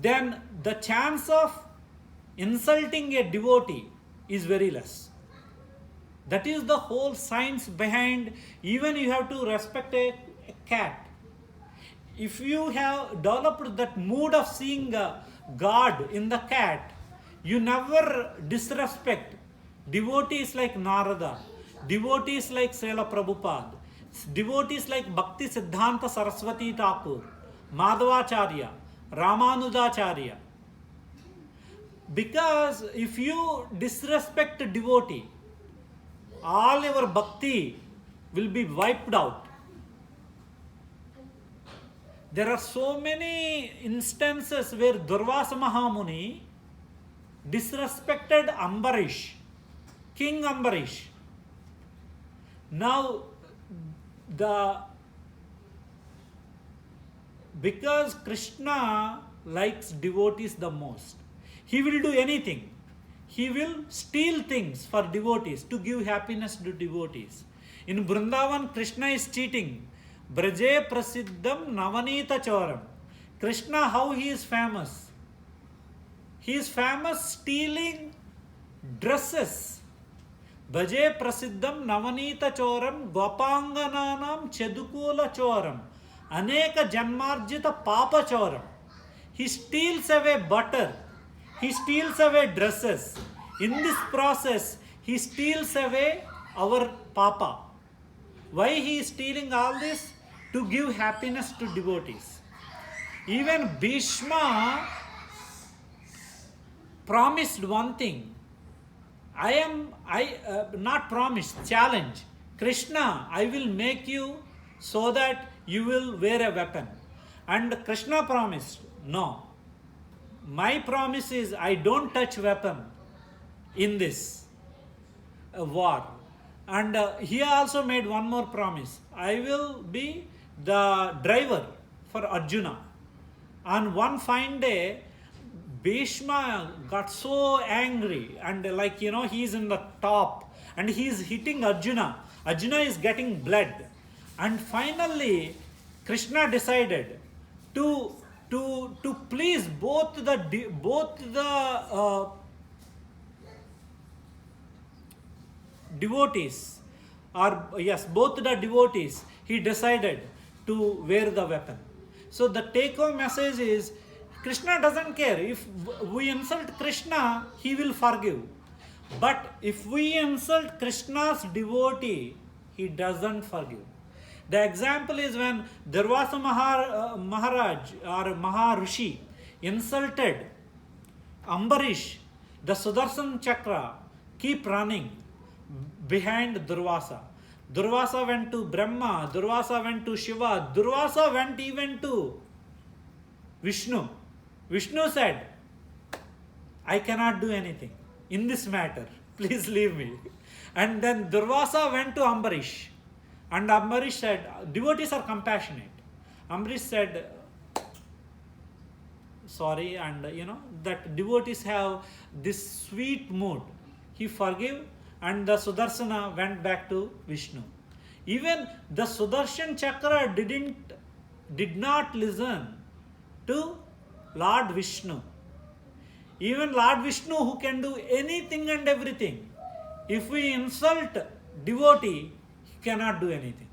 then the chance of insulting a devotee is very less. That is the whole science behind. Even you have to respect a cat. If you have developed that mood of seeing God in the cat, you never disrespect devotees like Narada, devotees like Srila Prabhupada, devotees like Bhakti Siddhanta Saraswati Thakur, Madhavacharya, Ramanujacharya. Because if you disrespect a devotee, all your bhakti will be wiped out. There are so many instances where Durvasa Mahamuni disrespected Ambarish, King Ambarish. Now, because Krishna likes devotees the most, he will do anything. He will steal things for devotees to give happiness to devotees. In Vrindavan, Krishna is cheating. Braje prasiddham navanita choram. Krishna, how he is famous? He is famous stealing dresses. Braje prasiddham navanita choram gopangananam chedukula choram. Aneka janmarjita papa choram. He steals away butter. He steals away dresses. In this process, he steals away our papa. Why he is stealing all this? To give happiness to devotees. Even Bhishma promised one thing. Not promised, challenge. Krishna, I will make you so that you will wear a weapon. And Krishna promised, no. My promise is I don't touch weapon in this war. And he also made one more promise. I will be the driver for Arjuna. On one fine day, Bhishma got so angry and he's in the top and he's hitting Arjuna. Arjuna is getting blood. And finally, Krishna decided to to please both the devotees, or yes, both the devotees, he decided to wear the weapon. So the take home message is, Krishna doesn't care. If we insult Krishna, he will forgive. But if we insult Krishna's devotee, he doesn't forgive. The example is when Durvasa Maharaj or Maharishi insulted Ambarish, the Sudarshan Chakra keep running behind Durvasa. Durvasa went to Brahma, Durvasa went to Shiva, Durvasa went even to Vishnu. Vishnu said, I cannot do anything in this matter. Please leave me. And then Durvasa went to Ambarish. And Ambarish said, devotees are compassionate. Ambarish said, sorry, and that devotees have this sweet mood. He forgave, and the Sudarshana went back to Vishnu. Even the Sudarshan Chakra did not listen to Lord Vishnu. Even Lord Vishnu, who can do anything and everything, if we insult devotee, he cannot do anything.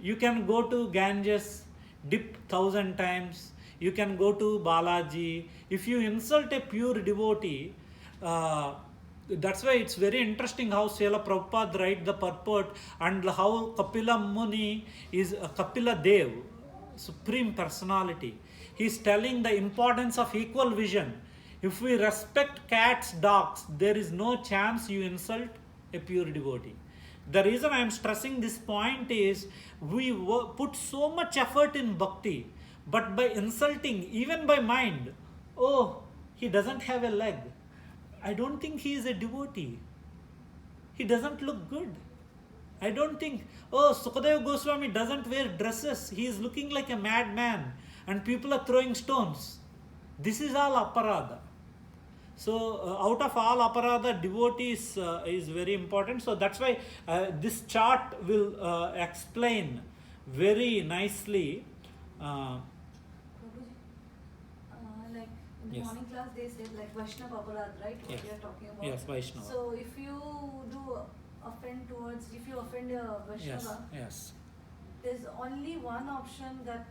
You can go to Ganges, dip 1,000 times. You can go to Balaji. If you insult a pure devotee, that's why it's very interesting how Srila Prabhupada write the purport, and how Kapila Muni is Kapila Dev, Supreme Personality. He's telling the importance of equal vision. If we respect cats, dogs, there is no chance you insult a pure devotee. The reason I am stressing this point is, we put so much effort in bhakti, but by insulting, even by mind, oh, he doesn't have a leg, I don't think he is a devotee. He doesn't look good. I don't think, oh, Sukadeva Goswami doesn't wear dresses, he is looking like a madman, and people are throwing stones. This is all aparadha. So out of all aparadha, devotees is very important. So that's why this chart will explain very nicely. Prabhuji, like in the Yes. morning class they said like Vaishnava Aparadh, right? What Yes. we are talking about. Yes, Vaishnava. So if you do if you offend a Vaishnava, Yes. there's only one option, that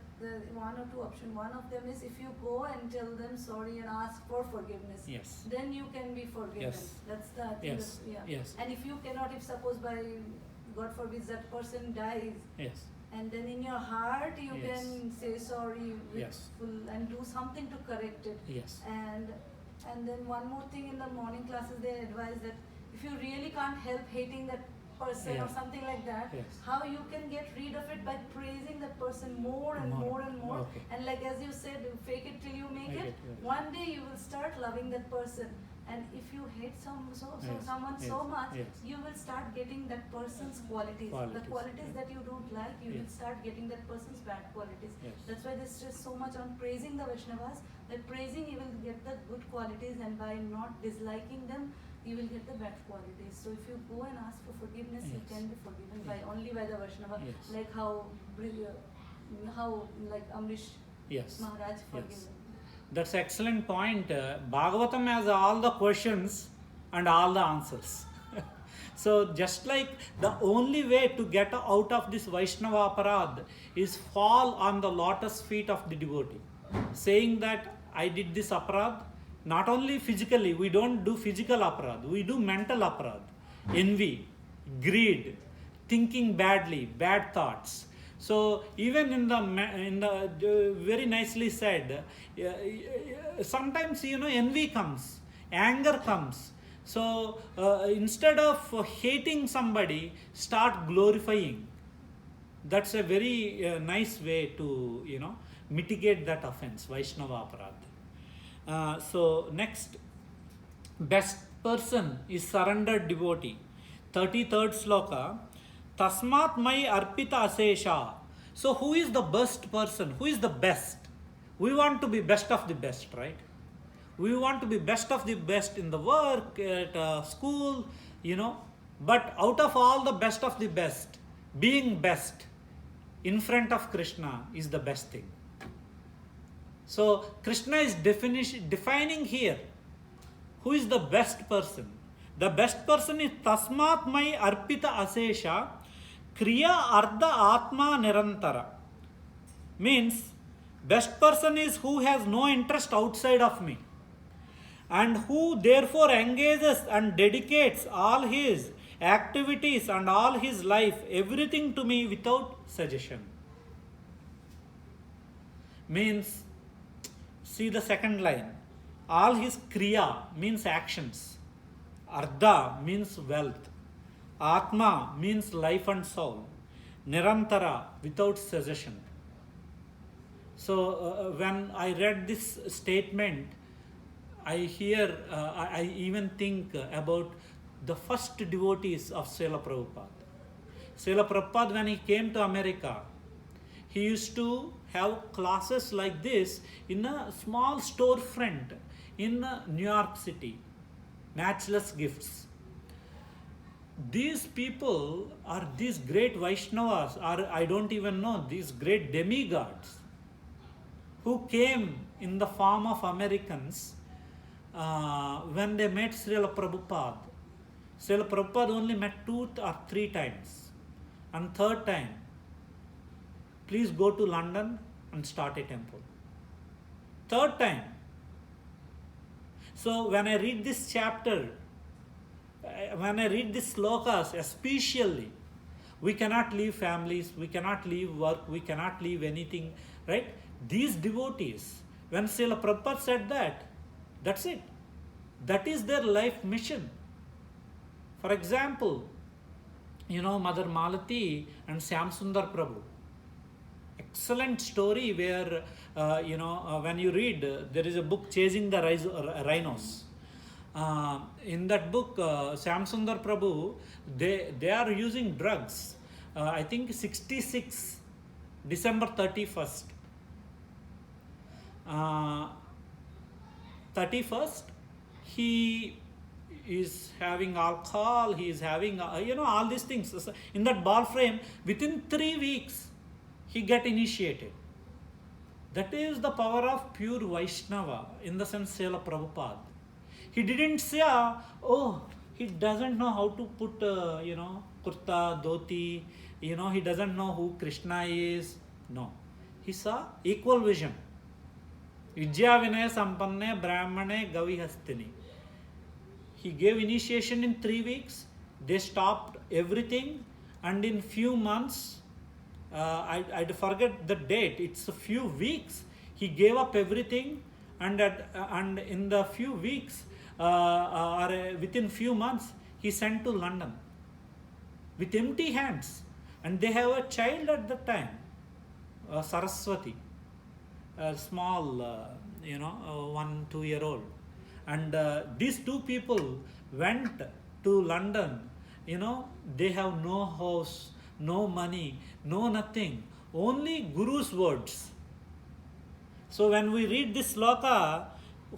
one or two options. One of them is if you go and tell them sorry and ask for forgiveness. Yes. Then you can be forgiven. Yes. That's the thing. Yes. Yeah. Yes. And if you cannot, if suppose by God forbid that person dies, Yes. and then in your heart you Yes. can say sorry with Yes. full and do something to correct it. Yes. And then one more thing, in the morning classes they advise that if you really can't help hating that person or Yeah. something like that, Yes. how you can get rid of it by praising that person more and More. more and more. Okay. And like as you said, fake it till you make Make it. it, yeah. One day you will start loving that person. And if you hate Yes. someone so Yes. much, Yes. you will start getting that person's qualities. The Qualities, qualities yeah. that you don't like, you will Yes. start getting that person's bad qualities. Yes. That's why they stress so much on praising the Vaishnavas, that praising you will get the good qualities, and by not disliking them, you will get the bad qualities. So if you go and ask for forgiveness, you Yes. can be forgiven by Yes. only by the Vaishnava, Yes. like how like Amrish Yes. Maharaj Yes. forgiven. That's excellent point. Bhagavatam has all the questions and all the answers. So just like the only way to get out of this Vaishnava aparad is fall on the lotus feet of the devotee, saying that I did this aparad. Not only physically, we don't do physical aparad, we do mental aparad, envy, greed, thinking badly, bad thoughts. So even in the very nicely said, sometimes envy comes, anger comes. So instead of hating somebody, start glorifying. That's a very nice way to mitigate that offense, Vaishnava aparadha. So next, best person is surrendered devotee. 33rd sloka. Tasmat mai arpita asesha. So who is the best person? Who is the best? We want to be best of the best, right? We want to be best of the best in the work, at school, But out of all the best of the best, being best in front of Krishna is the best thing. So Krishna is defining here who is the best person. The best person is Tasmat Mai Arpita Asesha Kriya Ardha Atma Nirantara. Means best person is who has no interest outside of me, and who therefore engages and dedicates all his activities and all his life, everything to me without suggestion. Means, see the second line, all his kriya means actions, ardha means wealth, atma means life and soul, nirantara without suggestion. So when I read this statement, I even think about the first devotees of Srila Prabhupada. Srila Prabhupada, when he came to America, he used to have classes like this in a small storefront in New York City. Matchless Gifts. These people are these great Vaishnavas, or I don't even know, these great demigods who came in the form of Americans when they met Srila Prabhupada. Srila Prabhupada only met 2 or 3 times. And third time, please go to London and start a temple. Third time. So when I read this chapter, when I read these slokas especially, we cannot leave families, we cannot leave work, we cannot leave anything, right? These devotees, when Srila Prabhupada said that, that's it. That is their life mission. For example, Mother Malati and Syam Sundar Prabhu. Excellent story where, when you read, there is a book, Chasing the Rhinos. In that book, Syam Sundar Prabhu, they are using drugs. I think 66, December 31st. 31st, he is having alcohol, he is having, all these things. In that ball frame, within 3 weeks, he get initiated. That is the power of pure Vaishnava, in the sense Srila Prabhupada. He didn't say, he doesn't know how to put, kurta, dhoti, he doesn't know who Krishna is. No. He saw equal vision. Vidya Vinaya Sampanne Brahmane Gavihastini. He gave initiation in 3 weeks. They stopped everything, and in few months, I forget the date. It's a few weeks. He gave up everything, and in the few weeks, or within few months, he sent to London with empty hands, and they have a child at the time, Saraswati. A small, 1-2-year-old. And these 2 people went to London. They have no house, no money, no nothing, only Guru's words. So when we read this sloka,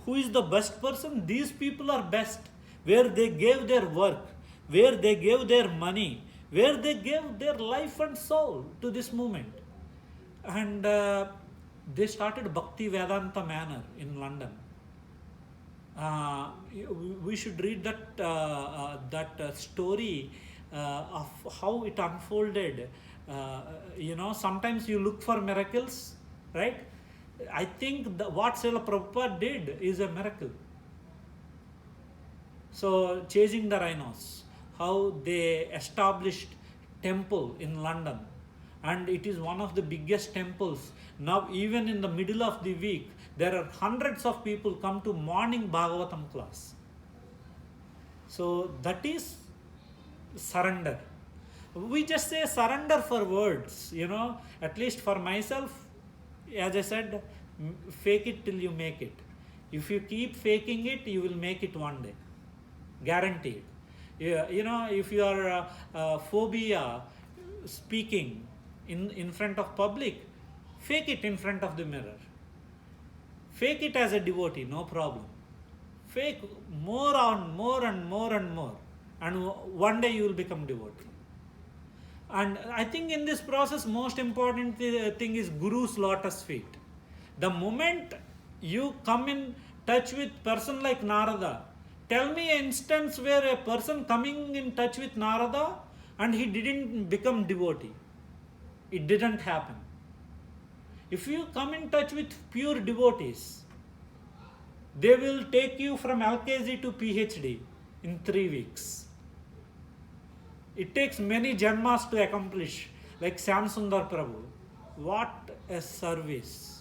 who is the best person? These people are best, where they gave their work, where they gave their money, where they gave their life and soul to this movement. And they started Bhakti Vedanta Manor in London. We should read that story of how it unfolded. Sometimes you look for miracles, right? I think what Srila Prabhupada did is a miracle. So, Chasing the Rhinos, how they established temple in London, and it is one of the biggest temples. Now, even in the middle of the week, there are hundreds of people come to morning Bhagavatam class. So that is surrender. We just say surrender for words, at least for myself, as I said, fake it till you make it. If you keep faking it, you will make it one day. Guaranteed. If you are phobia speaking in front of public, fake it in front of the mirror. Fake it as a devotee, no problem. Fake more and more. And one day you will become devotee. And I think in this process, most important thing is Guru's lotus feet. The moment you come in touch with person like Narada. Tell me an instance where a person coming in touch with Narada and he didn't become devotee. It didn't happen. If you come in touch with pure devotees, they will take you from LKG to PhD in 3 weeks. It takes many janmas to accomplish, like Syam Sundar Prabhu. What a service.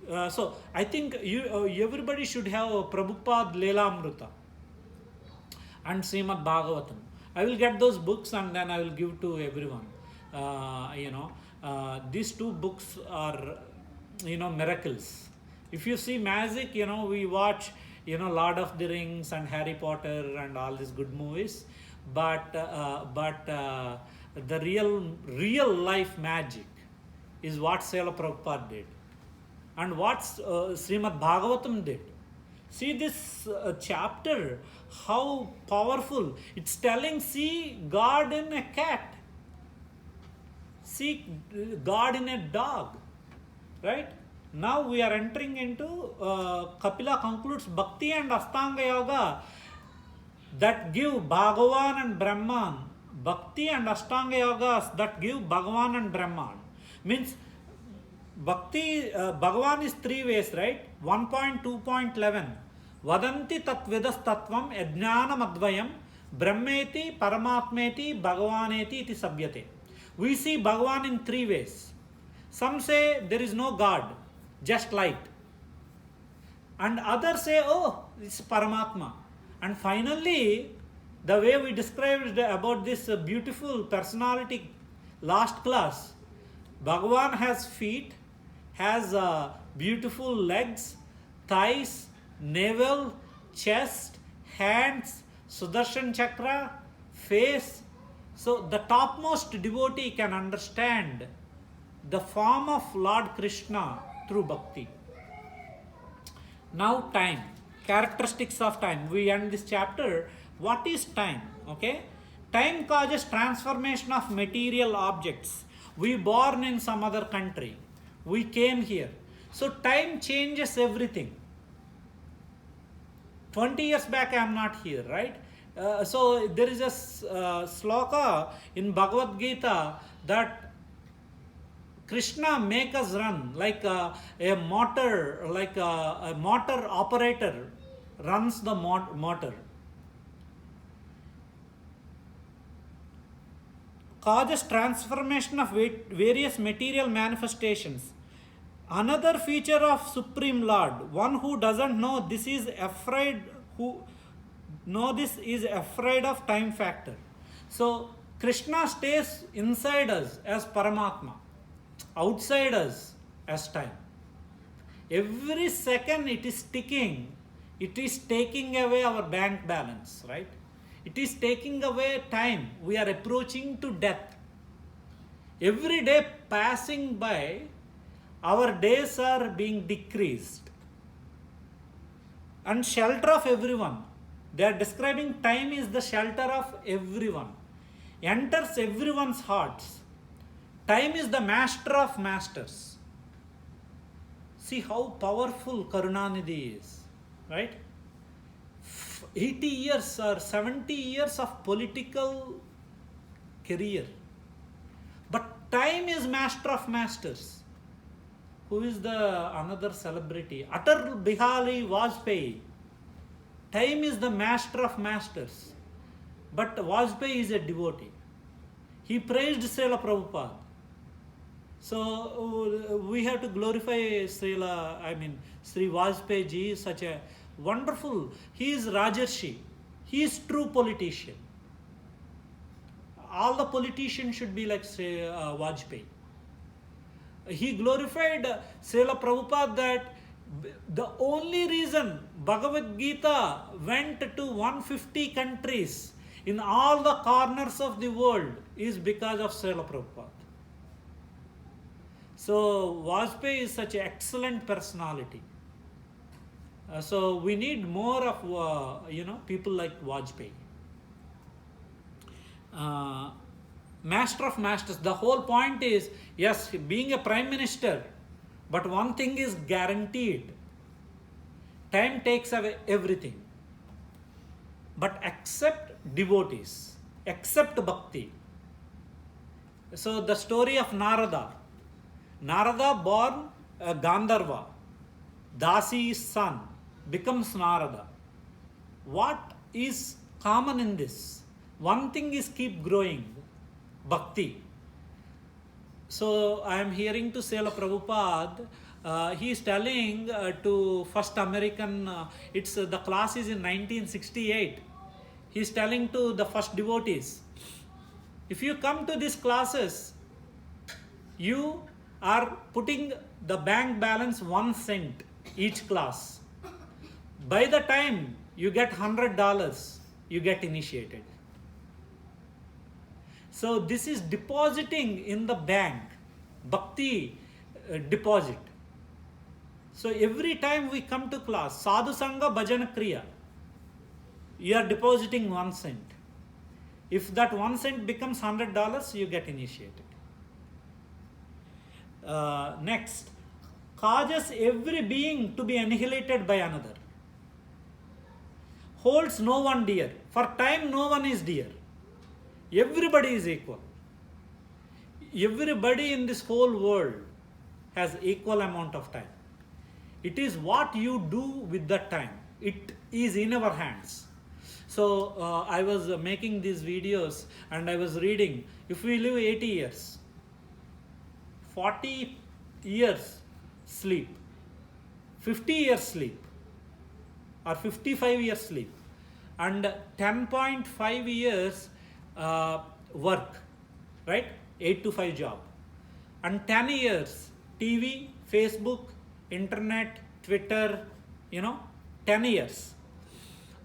So I think everybody should have Prabhupada Leelamrita and Srimad Bhagavatam. I will get those books and then I will give to everyone. These 2 books are, miracles. If you see magic, we watch, Lord of the Rings and Harry Potter and all these good movies, but the real life magic is what Srila Prabhupada did and what Srimad Bhagavatam did. See this chapter, how powerful. It's telling, see God in a cat, see God in a dog, right? Now we are entering into Kapila concludes Bhakti and Astanga Yoga that give Bhagavan and Brahman. Bhakti and Ashtanga Yogas that give Bhagavan and Brahman. Means Bhakti, Bhagavan is 3 ways, right? 1.2.11. Vadanti tatvedas tattvam yajnanam advayam brahmeti paramatmeti bhagavaneti iti sabhyate. We see Bhagavan in 3 ways. Some say there is no God, just light. And others say, oh, it's Paramatma. And finally, the way we described about this beautiful personality last class, Bhagavan has feet, has beautiful legs, thighs, navel, chest, hands, Sudarshan Chakra, face. So the topmost devotee can understand the form of Lord Krishna through bhakti. Now time, characteristics of time. We end this chapter. What is time? Okay, time causes transformation of material objects. We born in some other country, we came here, so time changes everything. 20 years back I am not here, right? So there is a sloka in Bhagavad Gita that Krishna make us run like a motor, like a motor operator runs the motor. Causes transformation of various material manifestations. Another feature of Supreme Lord, one who doesn't know this is afraid, who know this is afraid of time factor. So Krishna stays inside us as Paramatma, outside us as time. Every second it is ticking, it is taking away our bank balance, right? It is taking away time. We are approaching to death. Every day passing by, our days are being decreased. And shelter of everyone. They are describing time is the shelter of everyone. Enters everyone's hearts. Time is the master of masters. See how powerful Karunanidhi is, right? 80 years or 70 years of political career. But time is master of masters. Who is the another celebrity? Atal Bihari Vajpayee. Time is the master of masters. But Vajpayee is a devotee. He praised Srila Prabhupada. So we have to glorify Sri Vajpayee ji is such a wonderful. He is Rajarshi. He is true politician. All the politicians should be like Vajpayee. He glorified Srila Prabhupada that the only reason Bhagavad Gita went to 150 countries in all the corners of the world is because of Srila Prabhupada. So Vajpayee is such an excellent personality. So we need more of people like Vajpayee. Master of masters. The whole point is, yes, being a prime minister, But one thing is guaranteed. Time takes away everything. But accept devotees, accept bhakti. So the story of Narada. Narada born a Gandharva. Dasi's son becomes Narada. What is common in this? One thing is keep growing, bhakti. So I am hearing to Srila Prabhupada, he is telling to first American, the class is in 1968. He is telling to the first devotees, if you come to these classes, you are putting the bank balance 1 cent each class. By the time you get $100, you get initiated. So this is depositing in the bank, bhakti deposit. So every time we come to class, sadhu sangha bhajana kriya, you are depositing 1 cent. If that 1 cent becomes $100, you get initiated. Next, causes every being to be annihilated by another. Holds no one dear. For time, no one is dear. Everybody is equal. Everybody in this whole world has equal amount of time. It is what you do with that time. It is in our hands. So I was making these videos and I was reading, if we live 80 years, 40 years sleep, 50 years sleep, or 55 years sleep, and 10.5 years work, right? 8 to 5 job, and 10 years TV, Facebook, internet, Twitter, 10 years.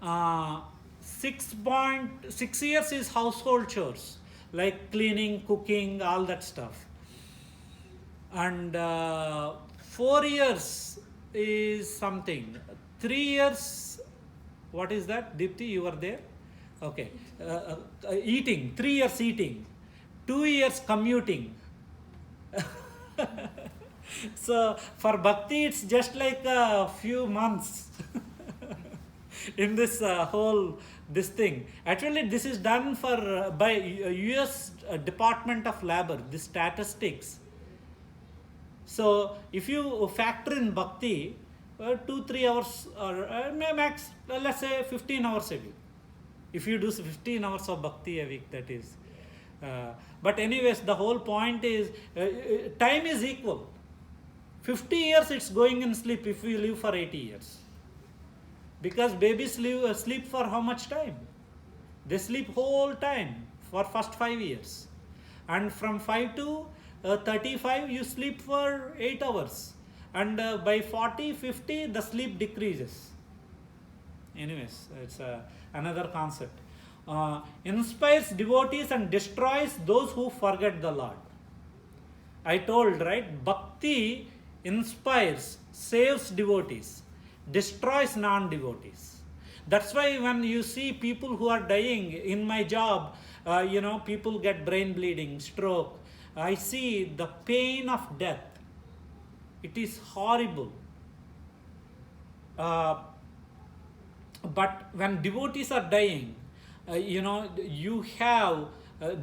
6.6 years is household chores like cleaning, cooking, all that stuff. And 4 years is something. 3 years, what is that? Deepthi, you were there? Okay. Eating, 3 years eating, 2 years commuting. So for bhakti, it's just like a few months in this this thing. Actually, this is done by US Department of Labor, the statistics. So if you factor in bhakti, 2-3 hours or max, let's say 15 hours a week. If you do 15 hours of bhakti a week, that is. But anyways, the whole point is time is equal. 50 years it's going in sleep if we live for 80 years. Because babies sleep for how much time? They sleep whole time for first 5 years. And from 5 to 35 you sleep for 8 hours. And by 40, 50 the sleep decreases. Anyways, it's another concept. Inspires devotees and destroys those who forget the Lord. I told, right? Bhakti inspires, saves devotees, destroys non-devotees. That's why when you see people who are dying in my job, people get brain bleeding, stroke. I see the pain of death. It is horrible. But when devotees are dying, you have,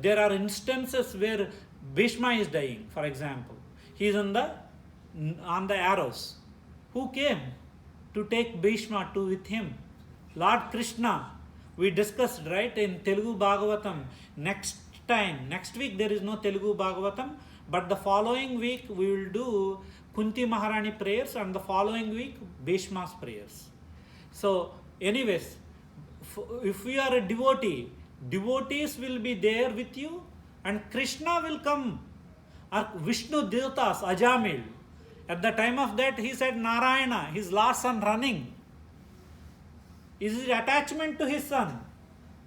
there are instances where Bhishma is dying, for example. He is on the arrows. Who came to take Bhishma with him? Lord Krishna. We discussed, right, in Telugu Bhagavatam. Next week there is no Telugu Bhagavatam, but the following week we will do Kunti Maharani prayers, and the following week Bhishma's prayers. So anyways, if we are a devotee, devotees will be there with you, and Krishna will come, or Vishnu Devatas, Ajamil. At the time of that, he said Narayana, his last son, running. Is his attachment to his son.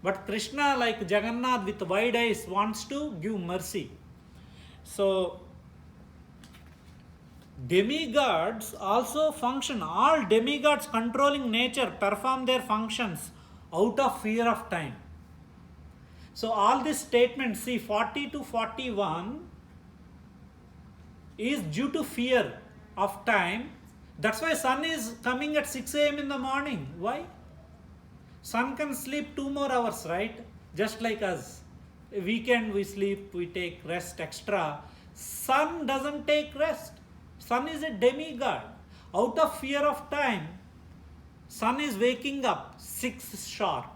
But Krishna, like Jagannath with wide eyes, wants to give mercy. So demigods also function. All demigods controlling nature perform their functions out of fear of time. So all these statements, see 40 to 41 is due to fear. of time. That's why sun is coming at 6 a.m. in the morning. Why? Sun can sleep 2 more hours, right? Just like us. Weekend we sleep, we take rest extra. Sun doesn't take rest. Sun is a demigod. Out of fear of time, sun is waking up 6 sharp.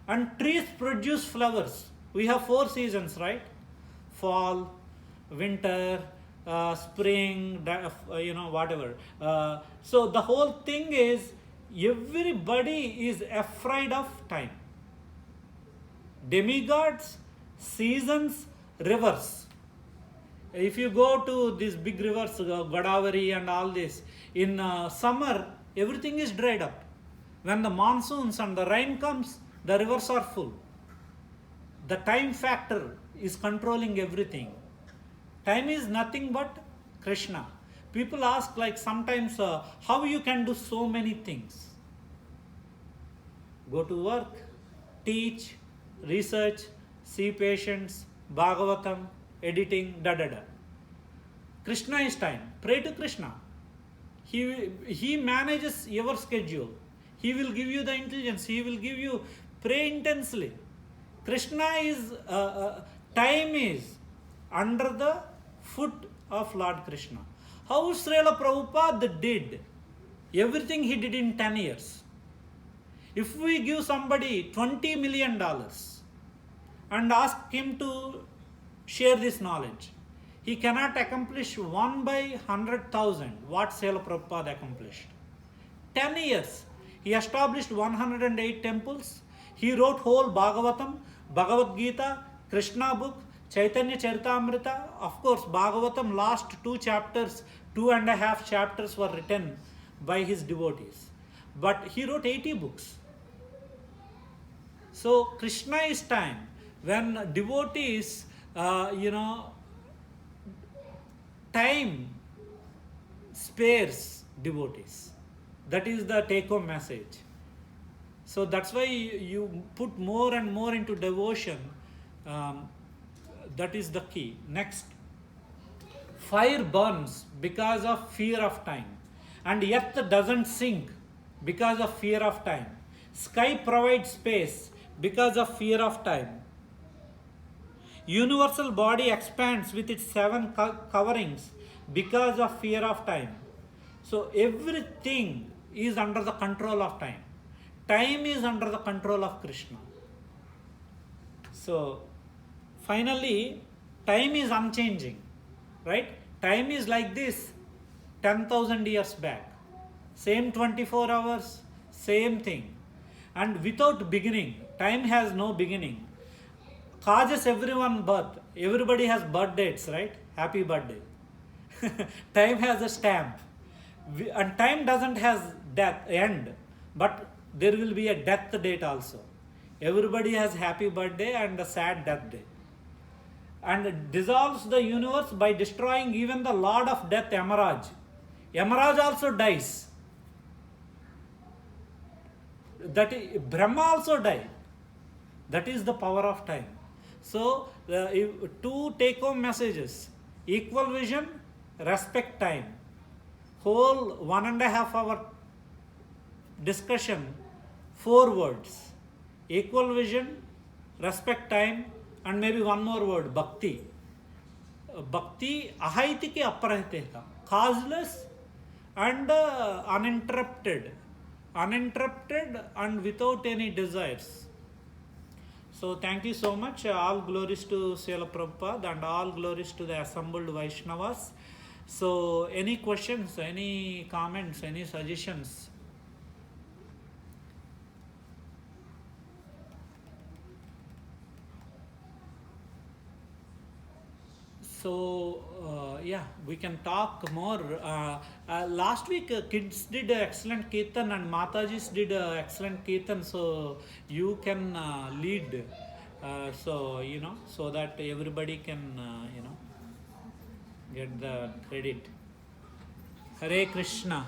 And trees produce flowers. We have 4 seasons, right? Fall, winter, spring, whatever. So the whole thing is, everybody is afraid of time. Demigods, seasons, rivers. If you go to these big rivers, Godavari and all this, in summer, everything is dried up. When the monsoons and the rain comes, the rivers are full. The time factor is controlling everything. Time is nothing but Krishna. People ask, like, sometimes, how you can do so many things? Go to work, teach, research, see patients, Bhagavatam, editing, Krishna is time. Pray to Krishna. He manages your schedule. He will give you the intelligence. He will give you, pray intensely. Krishna is, time is under the foot of Lord Krishna. How Srila Prabhupada did everything he did in 10 years. If we give somebody $20 million and ask him to share this knowledge, he cannot accomplish 1 by 100,000 what Srila Prabhupada accomplished. 10 years. He established 108 temples. He wrote whole Bhagavatam, Bhagavad Gita, Krishna book, Chaitanya Charitamrita. Of course, Bhagavatam last 2 chapters, 2.5 chapters were written by his devotees. But he wrote 80 books. So Krishna is time. When devotees, time spares devotees. That is the take-home message. So that's why you put more and more into devotion. That is the key. Next, fire burns because of fear of time, and earth doesn't sink because of fear of time. Sky provides space because of fear of time. Universal body expands with its 7 coverings because of fear of time. So everything is under the control of time. Time is under the control of Krishna. So finally, time is unchanging, right? Time is like this 10,000 years back. Same 24 hours, same thing. And without beginning, time has no beginning. Causes everyone birth. Everybody has birth dates, right? Happy birthday. Time has a stamp. And time doesn't have end, but there will be a death date also. Everybody has happy birthday and a sad death day. And it dissolves the universe by destroying even the Lord of Death, Yamaraj. Yamaraj also dies. Brahma also died. That is the power of time. So, 2 take-home messages. Equal vision, respect time. Whole 1.5 hour discussion, 4 words. Equal vision, respect time, and maybe one more word, bhakti. Bhakti, ahaiti ke aparahiteka. Causeless and uninterrupted. Uninterrupted and without any desires. So thank you so much. All glories to Srila Prabhupada and all glories to the assembled Vaishnavas. So any questions, any comments, any suggestions? So yeah, we can talk more. Last week kids did excellent kirtan and Matajis did excellent kirtan. So you can lead. So so that everybody can get the credit. Hare Krishna.